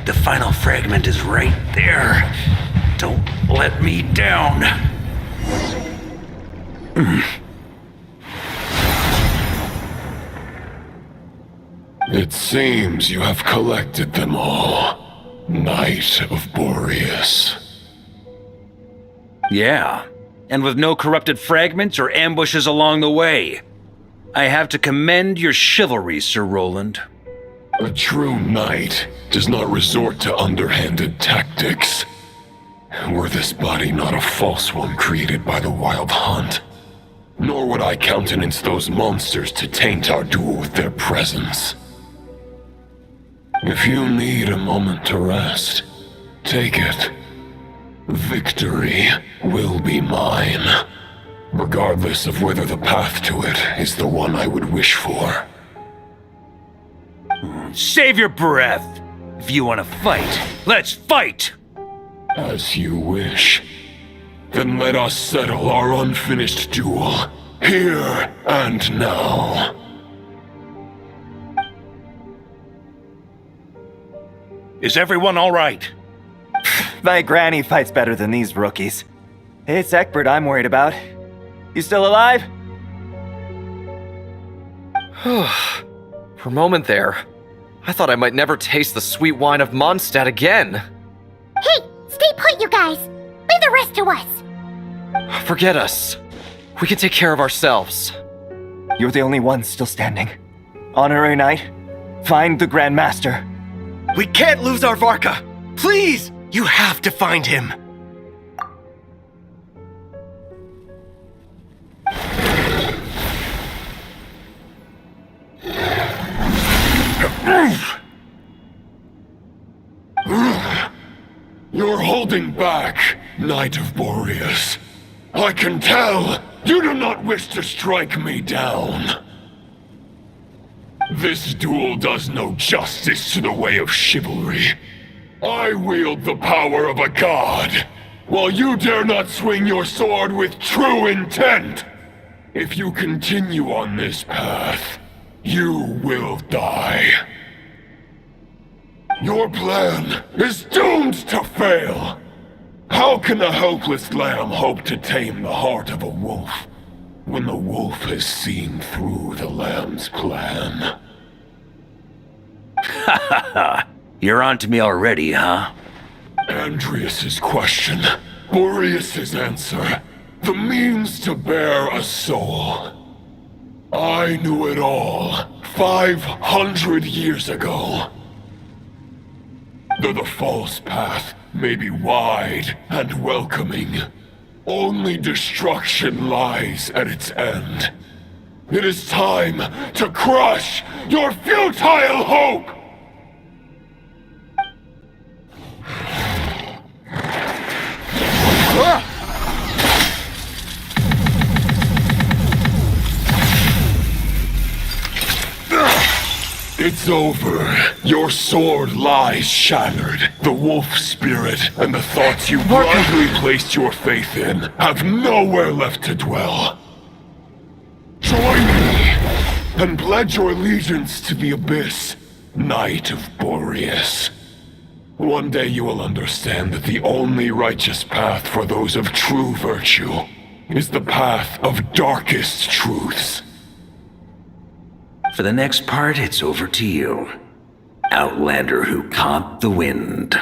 The final fragment is right there. Don't let me down. It seems you have collected them all, Knight of Boreas. Yeah, and with no corrupted fragments or ambushes along the way. I have to commend your chivalry, Sir Roland. A true knight does not resort to underhanded tactics. Were this body not a false one created by the Wild Hunt, nor would I countenance those monsters to taint our duel with their presence. If you need a moment to rest, take it. Victory will be mine, regardless of whether the path to it is the one I would wish for. Save your breath. If you want to fight, let's fight! As you wish. Then let us settle our unfinished duel, here and now. Is everyone all right? My granny fights better than these rookies. It's Egbert I'm worried about. You still alive? For a moment there, I thought I might never taste the sweet wine of Mondstadt again. Hey, stay put, you guys. Leave the rest to us. Forget us. We can take care of ourselves. You're the only one still standing. Honorary Knight, find the Grand Master. We can't lose our Varka! Please! You have to find him! You're holding back, Knight of Boreas. I can tell you do not wish to strike me down. This duel does no justice to the way of chivalry. I wield the power of a god, while you dare not swing your sword with true intent. If you continue on this path, you will die. Your plan is doomed to fail. How can a helpless lamb hope to tame the heart of a wolf when the wolf has seen through the lamb's plan? Ha ha ha! You're on to me already, huh? Andreas's question, Boreas's answer, the means to bear a soul. I knew it all 500 years ago. Though the false path may be wide and welcoming, only destruction lies at its end. It is time to crush your futile hope! It's over. Your sword lies shattered. The wolf spirit and the thoughts you blindly placed your faith in have nowhere left to dwell. Join me and pledge your allegiance to the abyss, Knight of Boreas. One day you will understand that the only righteous path for those of true virtue is the path of darkest truths. For the next part, it's over to you. Outlander who caught the wind.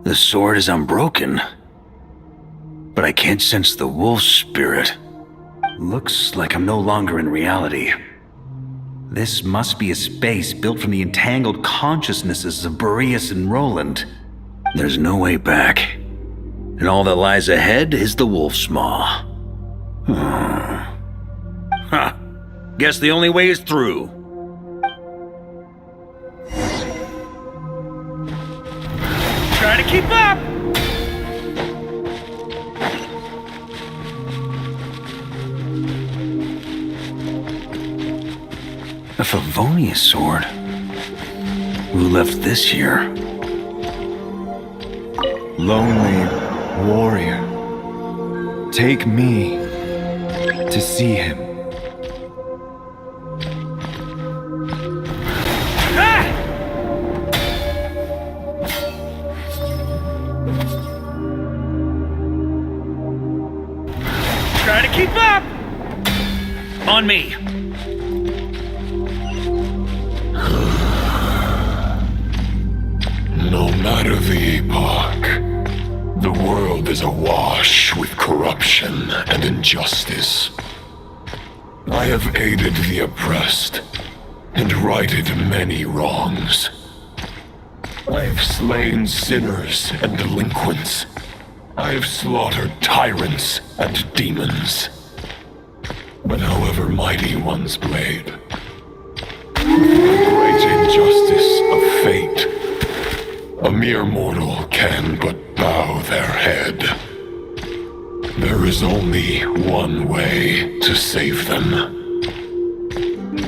The sword is unbroken, but I can't sense the wolf spirit. Looks like I'm no longer in reality. This must be a space built from the entangled consciousnesses of Boreas and Roland. There's no way back. And all that lies ahead is the wolf's maw. Huh. Guess the only way is through. Trying to keep up! A Favonius sword? Who left this here? Lonely warrior, take me to see him. Try to keep up! On me. No matter the epoch, the world is awash with corruption and injustice. I have aided the oppressed and righted many wrongs. I have slain sinners and delinquents. I have slaughtered tyrants and demons. But however mighty one's blade, the great injustice of fate, a mere mortal can but bow their head. There is only one way to save them.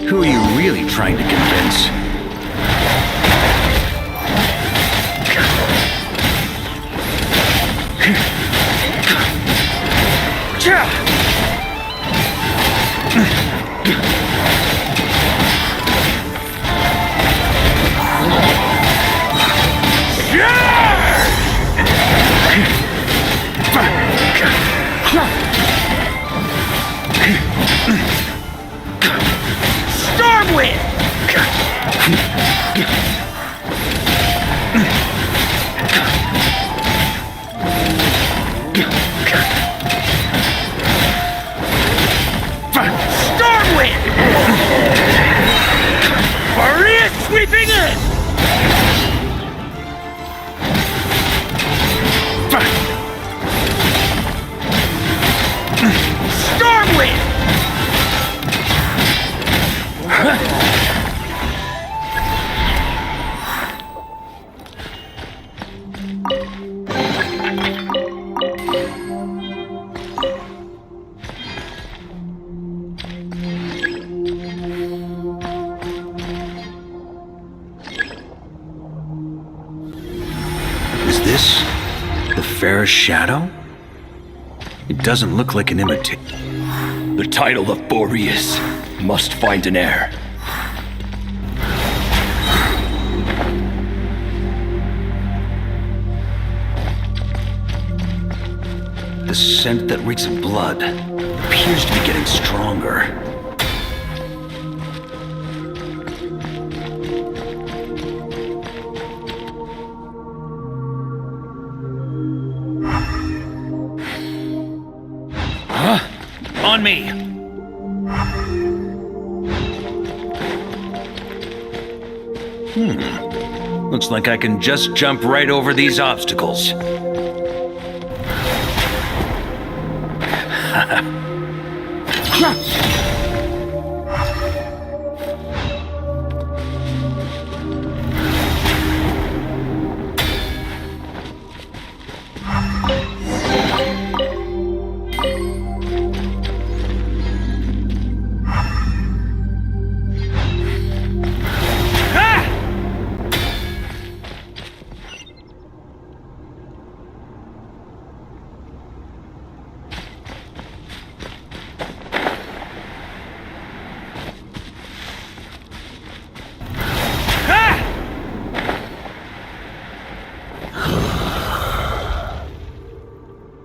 Who are you really trying to convince? Stormwind! Stormwind! Boreas sweeping in! Stormwind! Is this the fairest shadow? It doesn't look like an imitation. The title of Boreas must find an heir. The scent that reeks of blood appears to be getting stronger. On me! Looks like I can just jump right over these obstacles.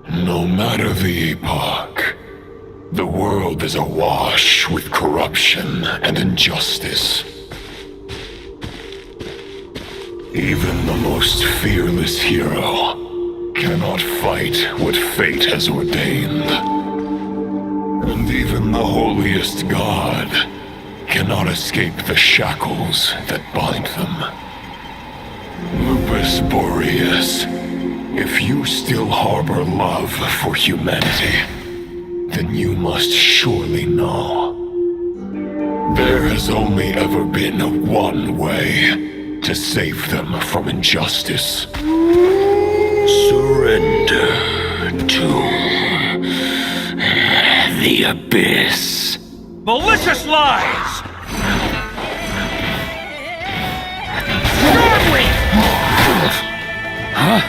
No matter the epoch, the world is awash with corruption and injustice. Even the most fearless hero cannot fight what fate has ordained. And even the holiest god cannot escape the shackles that bind them. Lupus Boreas, if you still harbor love for humanity, then you must surely know. There has only ever been one way to save them from injustice. Surrender to the abyss. Malicious lies! Stormwind! Huh?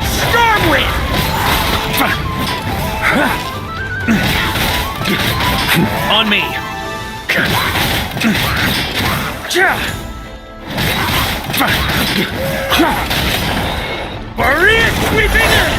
Stormwind! On me! Boreas sweeping in!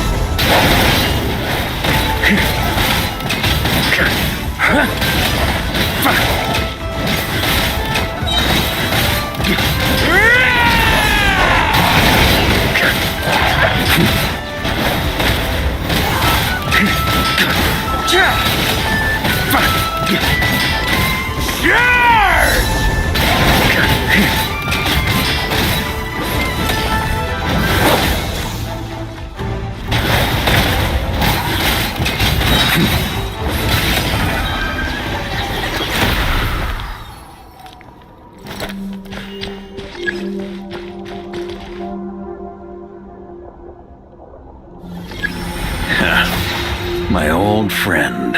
My old friend.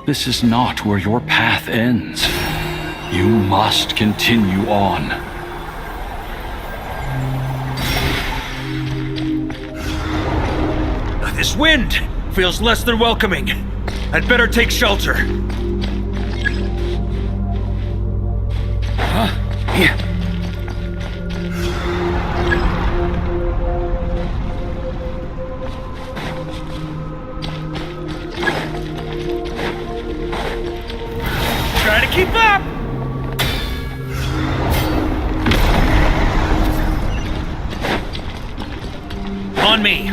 This is not where your path ends. You must continue on. This wind feels less than welcoming. I'd better take shelter. Here. Keep up! On me.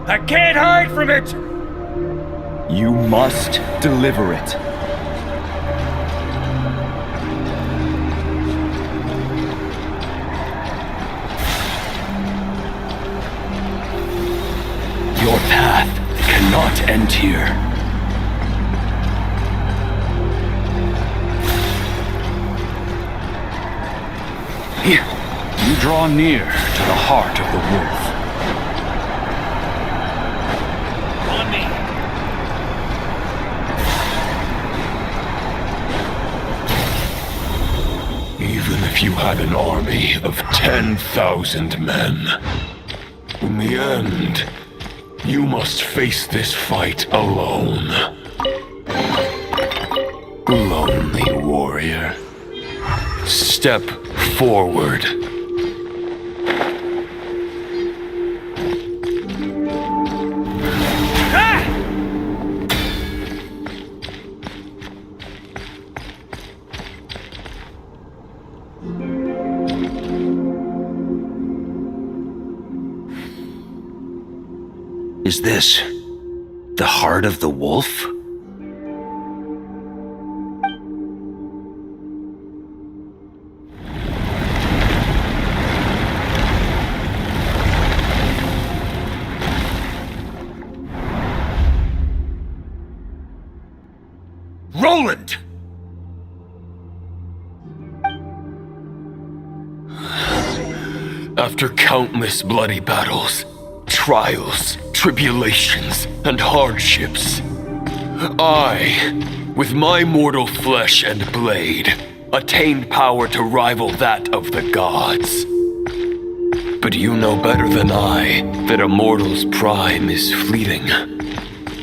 I can't hide from it! You must deliver it. Your path cannot end here. Here, you draw near to the heart of the wolf. On me. Even if you had an army of 10,000 men, in the end, you must face this fight alone. Lonely warrior. Step forward. Is this the heart of the wolf? Roland! After countless bloody battles, trials, tribulations, and hardships, I, with my mortal flesh and blade, attained power to rival that of the gods. But you know better than I that a mortal's prime is fleeting.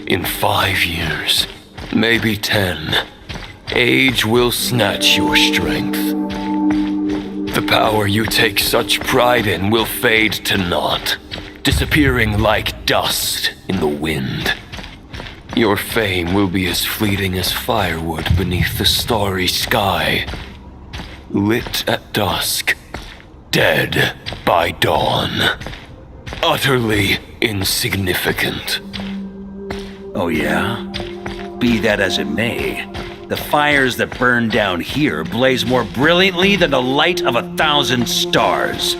In 5 years, maybe 10, age will snatch your strength. The power you take such pride in will fade to naught, disappearing like dust in the wind. Your fame will be as fleeting as firewood beneath the starry sky, lit at dusk, dead by dawn, utterly insignificant. Oh yeah? Be that as it may, the fires that burn down here blaze more brilliantly than the light of 1,000 stars.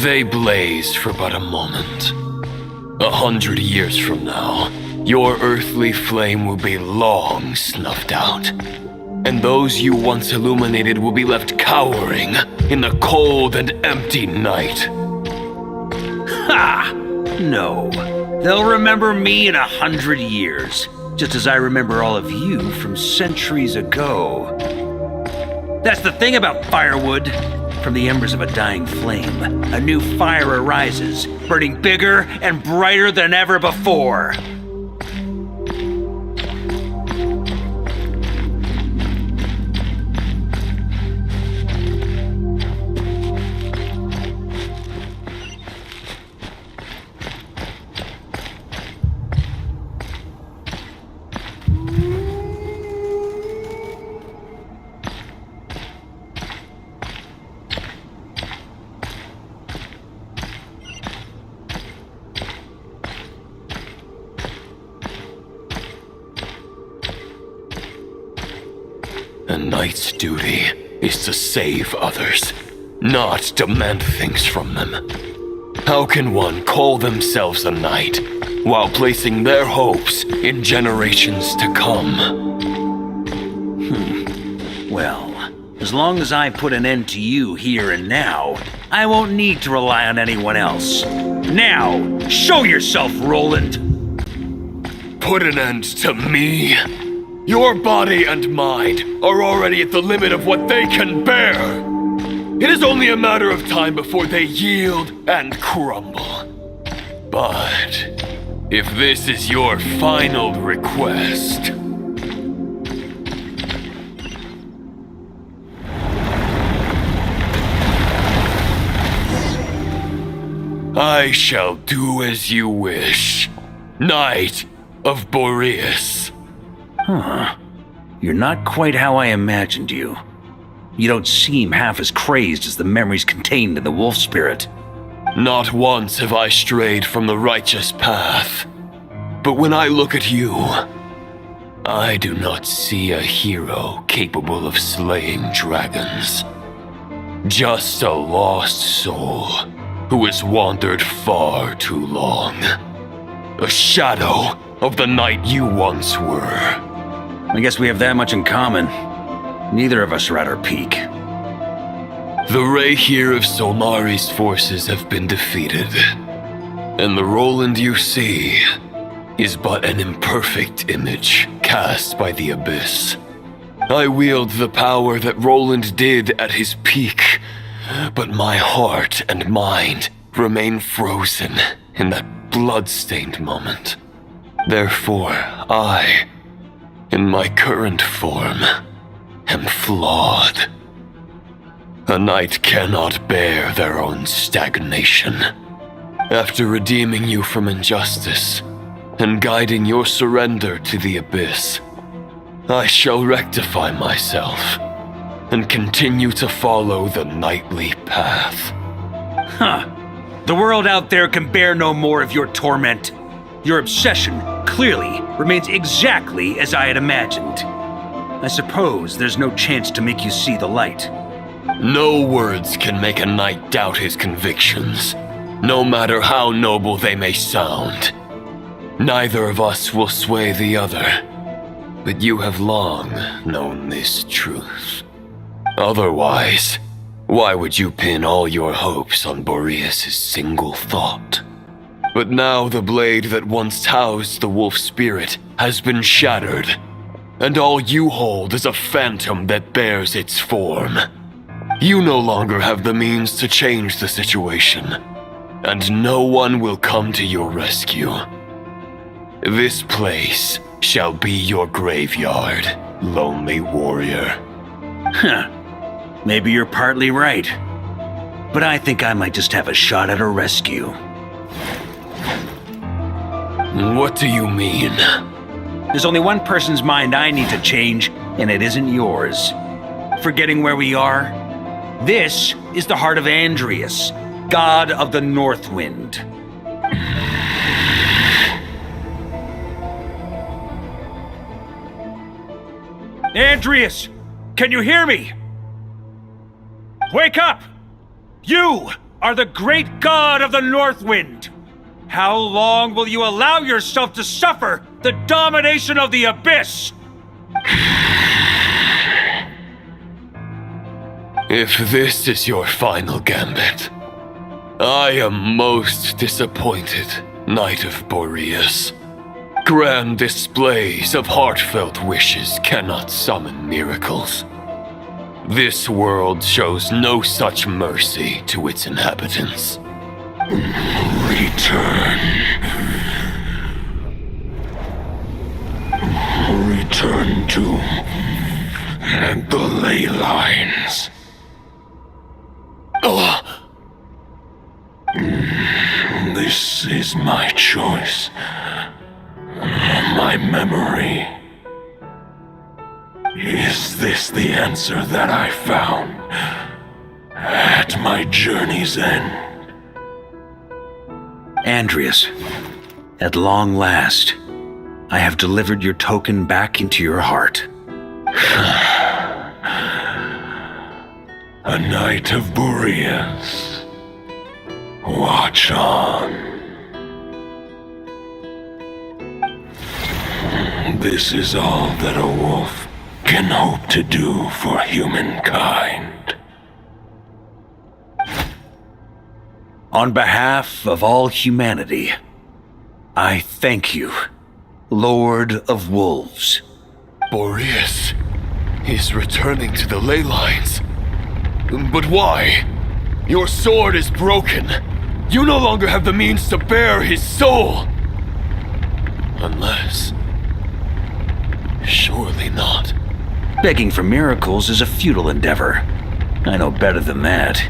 They blaze for but a moment. 100 years from now, your earthly flame will be long snuffed out, and those you once illuminated will be left cowering in the cold and empty night. Ha! No. They'll remember me in 100 years, just as I remember all of you from centuries ago. That's the thing about firewood. From the embers of a dying flame, a new fire arises, burning bigger and brighter than ever before. A knight's duty is to save others, not demand things from them. How can one call themselves a knight while placing their hopes in generations to come? Well, As long as I put an end to you here and now, I won't need to rely on anyone else. Now, show yourself, Roland! Put an end to me? Your body and mind are already at the limit of what they can bear. It is only a matter of time before they yield and crumble. But if this is your final request, I shall do as you wish. Knight of Boreas. Huh. You're not quite how I imagined you. You don't seem half as crazed as the memories contained in the wolf spirit. Not once have I strayed from the righteous path. But when I look at you, I do not see a hero capable of slaying dragons. Just a lost soul who has wandered far too long. A shadow of the knight you once were. I guess we have that much in common. Neither of us are at our peak. The Rayhir of Solmari's forces have been defeated, and the Roland you see is but an imperfect image cast by the Abyss. I wield the power that Roland did at his peak, but my heart and mind remain frozen in that blood-stained moment. Therefore, I, in my current form, am flawed. A knight cannot bear their own stagnation. After redeeming you from injustice and guiding your surrender to the Abyss, I shall rectify myself and continue to follow the knightly path. Huh. The world out there can bear no more of your torment. Your obsession clearly remains exactly as I had imagined. I suppose there's no chance to make you see the light. No words can make a knight doubt his convictions, no matter how noble they may sound. Neither of us will sway the other, but you have long known this truth. Otherwise, why would you pin all your hopes on Boreas' single thought? But now the blade that once housed the wolf spirit has been shattered, and all you hold is a phantom that bears its form. You no longer have the means to change the situation, and no one will come to your rescue. This place shall be your graveyard, lonely warrior. Huh. Maybe you're partly right. But I think I might just have a shot at a rescue. What do you mean? There's only one person's mind I need to change, and it isn't yours. Forgetting where we are? This is the heart of Andreas, god of the North Wind. Andreas, can you hear me? Wake up! You are the great god of the North Wind. How long will you allow yourself to suffer the domination of the Abyss? If this is your final gambit, I am most disappointed, Knight of Boreas. Grand displays of heartfelt wishes cannot summon miracles. This world shows no such mercy to its inhabitants. Return. Return to the ley lines. This is my choice. My memory. Is this the answer that I found at my journey's end? Andreas, at long last, I have delivered your token back into your heart. A Knight of Boreas. Watch on. This is all that a wolf can hope to do for humankind. On behalf of all humanity, I thank you, Lord of Wolves. Boreas is returning to the ley lines. But why? Your sword is broken. You no longer have the means to bear his soul. Unless... surely not. Begging for miracles is a futile endeavor. I know better than that.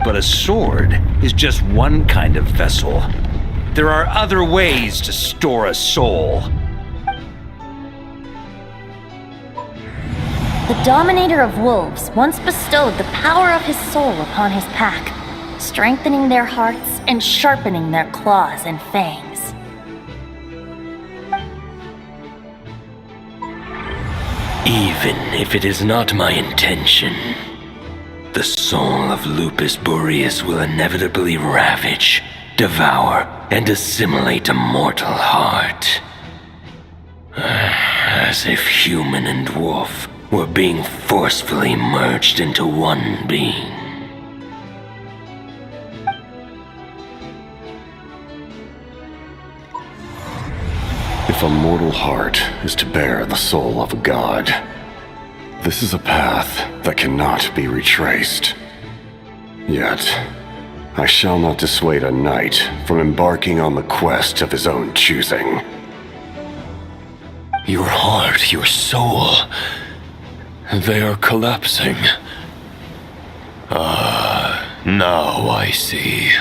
But a sword is just one kind of vessel. There are other ways to store a soul. The Dominator of Wolves once bestowed the power of his soul upon his pack, strengthening their hearts and sharpening their claws and fangs. Even if it is not my intention, the soul of Lupus Boreas will inevitably ravage, devour, and assimilate a mortal heart. As if human and wolf were being forcefully merged into one being. If a mortal heart is to bear the soul of a god, this is a path that cannot be retraced. Yet, I shall not dissuade a knight from embarking on the quest of his own choosing. Your heart, your soul, they are collapsing. Now I see.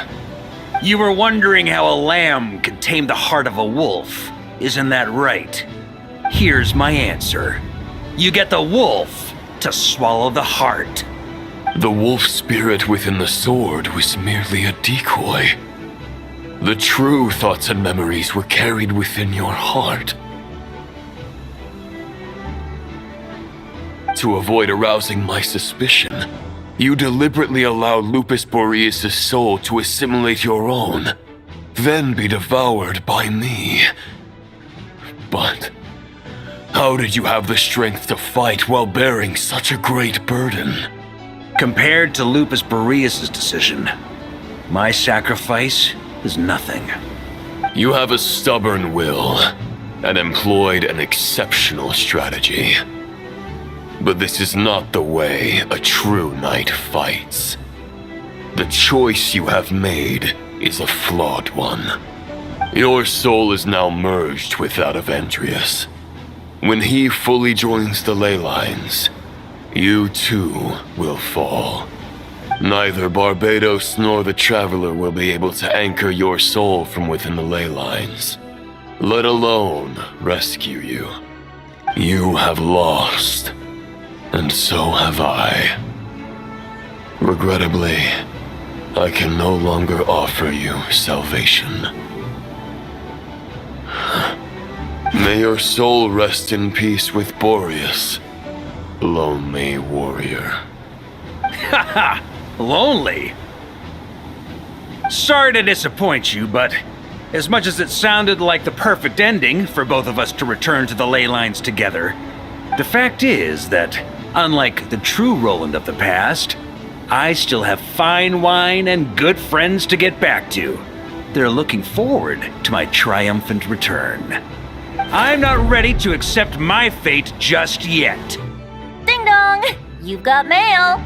You were wondering how a lamb could tame the heart of a wolf. Isn't that right? Here's my answer. You get the wolf to swallow the heart. The wolf spirit within the sword was merely a decoy. The true thoughts and memories were carried within your heart. To avoid arousing my suspicion, you deliberately allowed Lupus Boreas' soul to assimilate your own, then be devoured by me. But how did you have the strength to fight while bearing such a great burden? Compared to Lupus Boreas' decision, my sacrifice is nothing. You have a stubborn will and employed an exceptional strategy. But this is not the way a true knight fights. The choice you have made is a flawed one. Your soul is now merged with that of Andrias. When he fully joins the ley lines, you too will fall. Neither Barbados nor the Traveler will be able to anchor your soul from within the ley lines, let alone rescue you. You have lost, and so have I. Regrettably, I can no longer offer you salvation. May your soul rest in peace with Boreas, lonely warrior. Haha, lonely? Sorry to disappoint you, but as much as it sounded like the perfect ending for both of us to return to the ley lines together, the fact is that, unlike the true Roland of the past, I still have fine wine and good friends to get back to. They're looking forward to my triumphant return. I'm not ready to accept my fate just yet. Ding dong! You've got mail!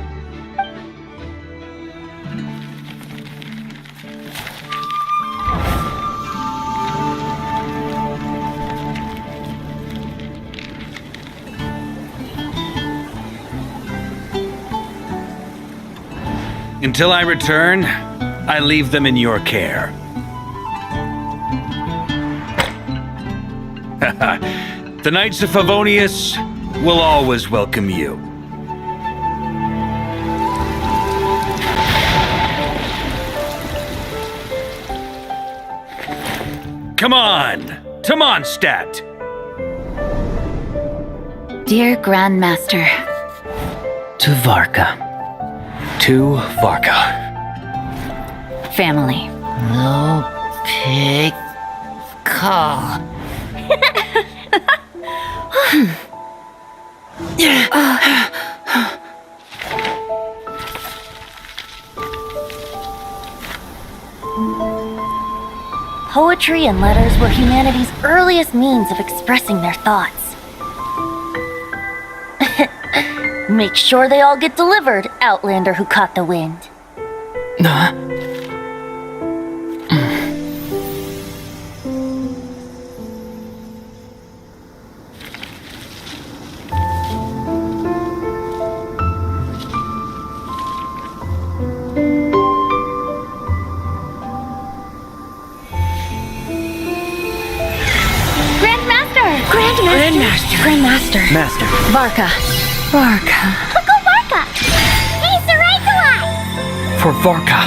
Until I return, I leave them in your care. The Knights of Favonius will always welcome you. Come on, to Mondstadt. Dear Grandmaster. To Varka. To Varka. Family. No pig call. Poetry and letters were humanity's earliest means of expressing their thoughts. Make sure they all get delivered, Outlander who caught the wind. Grandmaster. Master. Varka. Go Varka! He's the right to us! For Varka.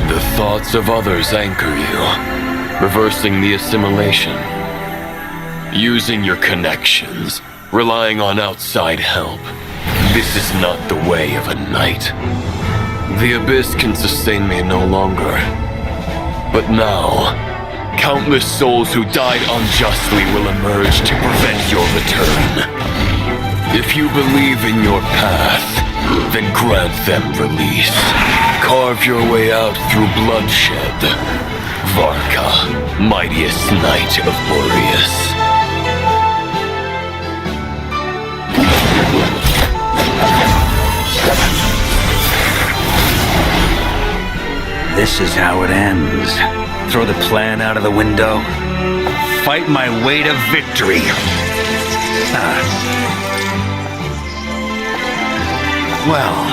The thoughts of others anchor you, reversing the assimilation. Using your connections, relying on outside help. This is not the way of a knight. The abyss can sustain me no longer. But now, countless souls who died unjustly will emerge to prevent your return. If you believe in your path, then grant them release. Carve your way out through bloodshed. Varka, mightiest Knight of Boreas. This is how it ends. Throw the plan out of the window. Fight my way to victory. Well,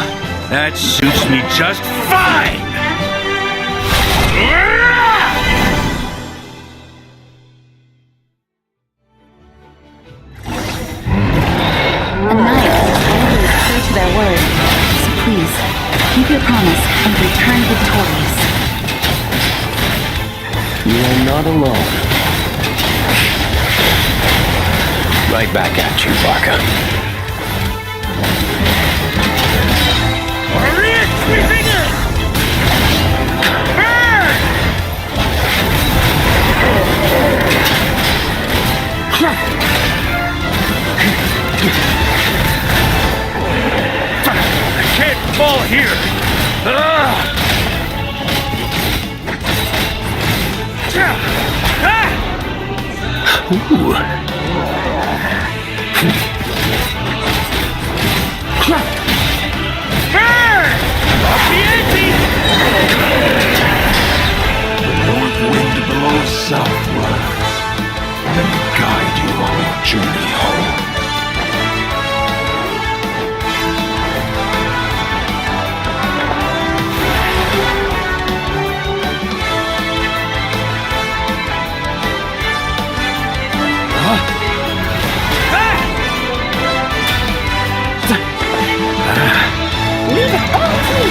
that suits me just fine! A knight is always true to their word. So please, keep your promise and return victorious. You are not alone. Right back at you, Varka. I can't fall here! Ooh. The north wind blows southward. Let me guide you on your journey home. Leave it all to me!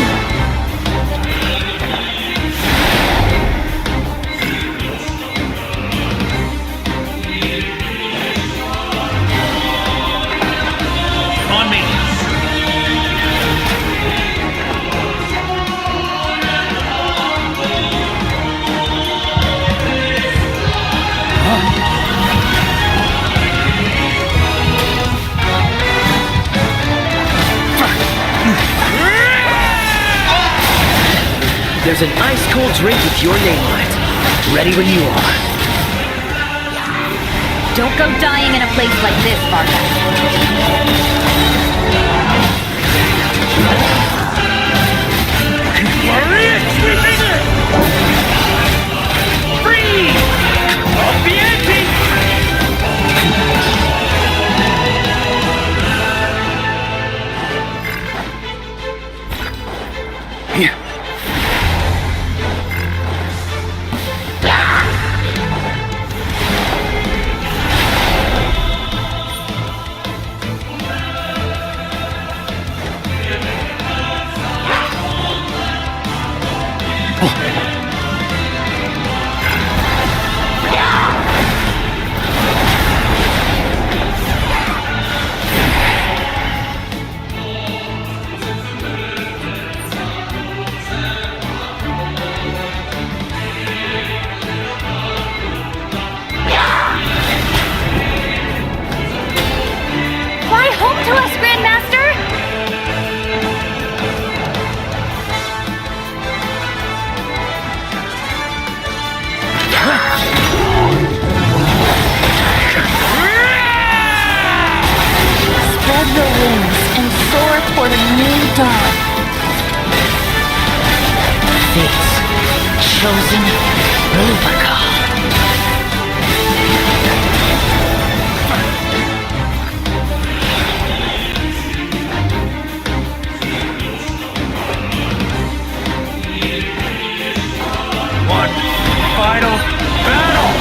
On me! There's an ice-cold drink with your name on it. Ready when you are. Don't go dying in a place like this, Varka. Free! Off the ante! Here. chosen Varka. One final battle!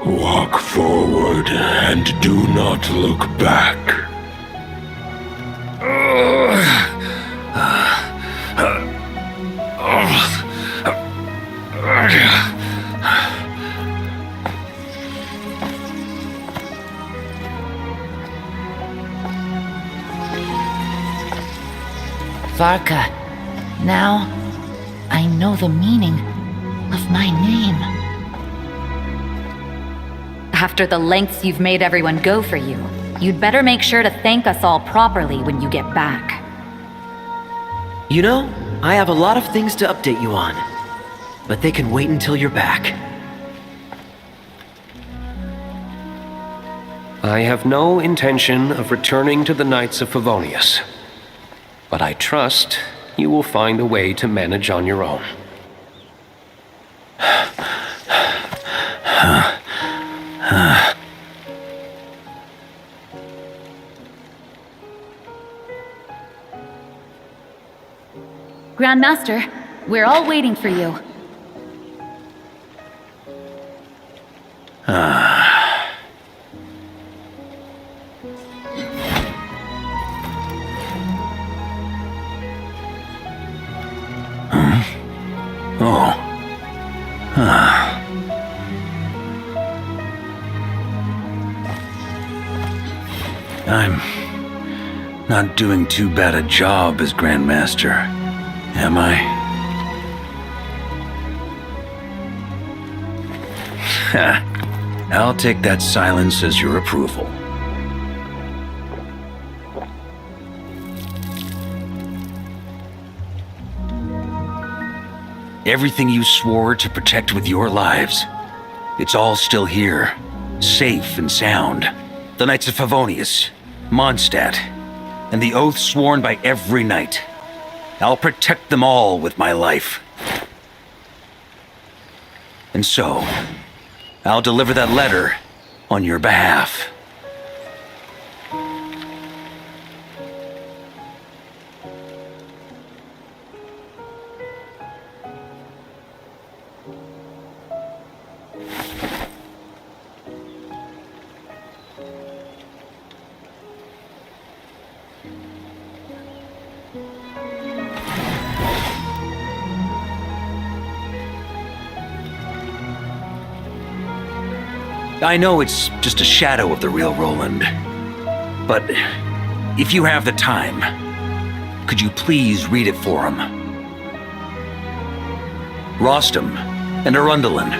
Walk forward and do not look back. Varka, now I know the meaning of my name. After the lengths you've made everyone go for you, you'd better make sure to thank us all properly when you get back. You know, I have a lot of things to update you on, but they can wait until you're back. I have no intention of returning to the Knights of Favonius, but I trust you will find a way to manage on your own. Grandmaster, we're all waiting for you. I'm not doing too bad a job as Grandmaster, am I? I'll take that silence as your approval. Everything you swore to protect with your lives, it's all still here, safe and sound. The Knights of Favonius, Mondstadt, and the oath sworn by every knight. I'll protect them all with my life. And so, I'll deliver that letter on your behalf. I know it's just a shadow of the real Roland, but if you have the time, could you please read it for him? Rostam and Arundelen,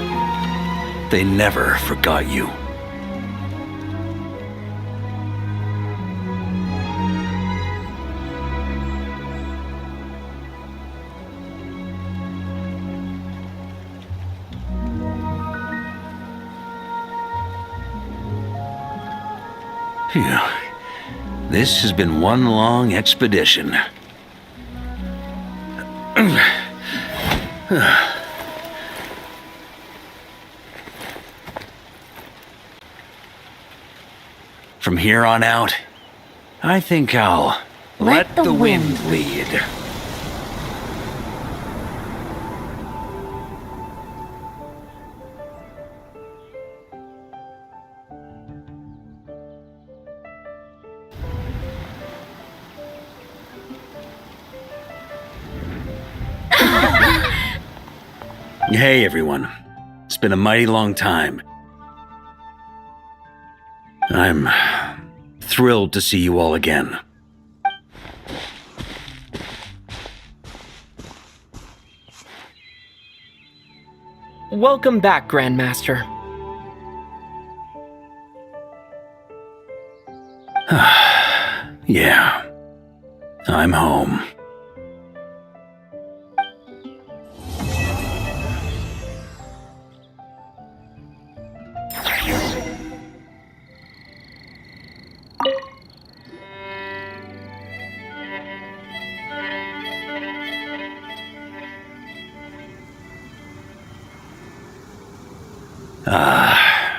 they never forgot you. Phew. This has been one long expedition. From here on out, I think I'll let the wind lead. Hey everyone, it's been a mighty long time. I'm thrilled to see you all again. Welcome back, Grandmaster. Yeah. I'm home.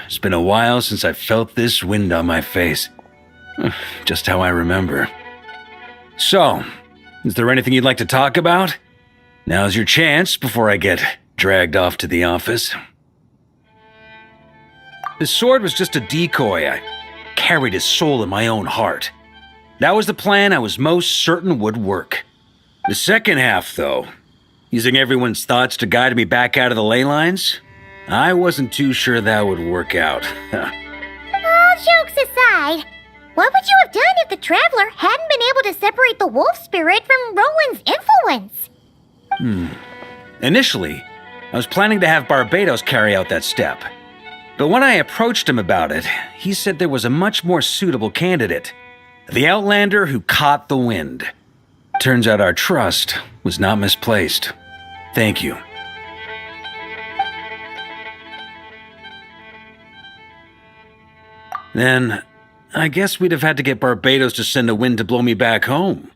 It's been a while since I felt this wind on my face. Just how I remember. So, is there anything you'd like to talk about? Now's your chance before I get dragged off to the office. His sword was just a decoy. I carried his soul in my own heart. That was the plan I was most certain would work. The second half, though, using everyone's thoughts to guide me back out of the ley lines, I wasn't too sure that would work out. All jokes aside, what would you have done if the Traveler hadn't been able to separate the wolf spirit from Roland's influence? Initially, I was planning to have Barbatos carry out that step. But when I approached him about it, he said there was a much more suitable candidate. The Outlander who caught the wind. Turns out our trust was not misplaced. Thank you. Then, I guess we'd have had to get Barbatos to send a wind to blow me back home.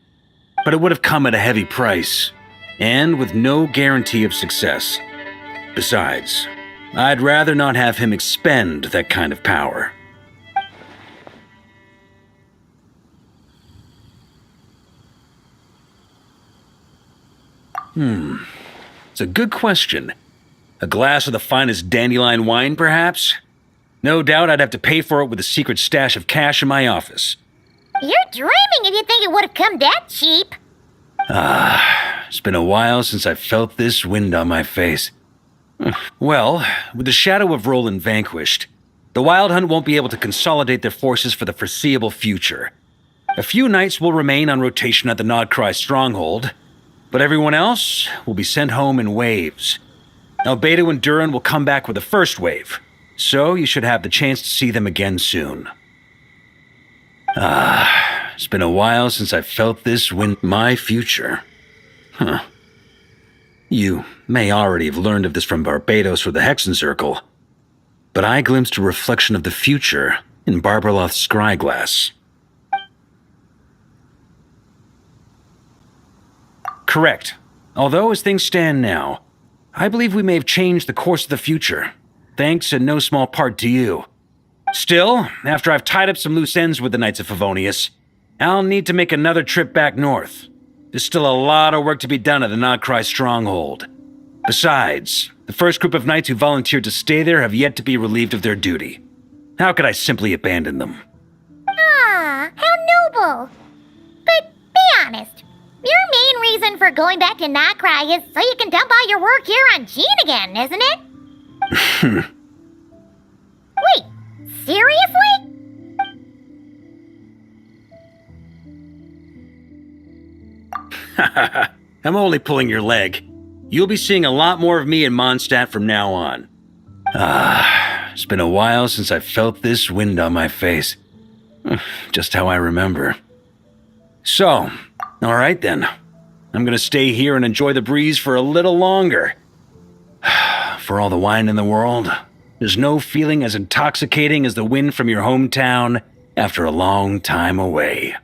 But it would have come at a heavy price, and with no guarantee of success. Besides, I'd rather not have him expend that kind of power. It's a good question. A glass of the finest dandelion wine, perhaps? No doubt I'd have to pay for it with a secret stash of cash in my office. You're dreaming if you think it would have come that cheap. It's been a while since I felt this wind on my face. Well, with the shadow of Roland vanquished, the Wild Hunt won't be able to consolidate their forces for the foreseeable future. A few knights will remain on rotation at the Nodcry stronghold, but everyone else will be sent home in waves. Albedo and Duran will come back with the first wave, so you should have the chance to see them again soon. It's been a while since I felt this wind. My future. You may already have learned of this from Barbatos or the Hexenzirkel, but I glimpsed a reflection of the future in Barbarloth's scryglass. Correct. Although, as things stand now, I believe we may have changed the course of the future, thanks in no small part to you. Still, after I've tied up some loose ends with the Knights of Favonius, I'll need to make another trip back north. There's still a lot of work to be done at the Nodcry stronghold. Besides, the first group of knights who volunteered to stay there have yet to be relieved of their duty. How could I simply abandon them? Ah, how noble. But be honest, your main reason for going back to Nodcry is so you can dump all your work here on Jean again, isn't it? Wait, seriously? I'm only pulling your leg. You'll be seeing a lot more of me in Mondstadt from now on. It's been a while since I felt this wind on my face. Just how I remember. So, alright then. I'm gonna stay here and enjoy the breeze for a little longer. For all the wine in the world, there's no feeling as intoxicating as the wind from your hometown after a long time away.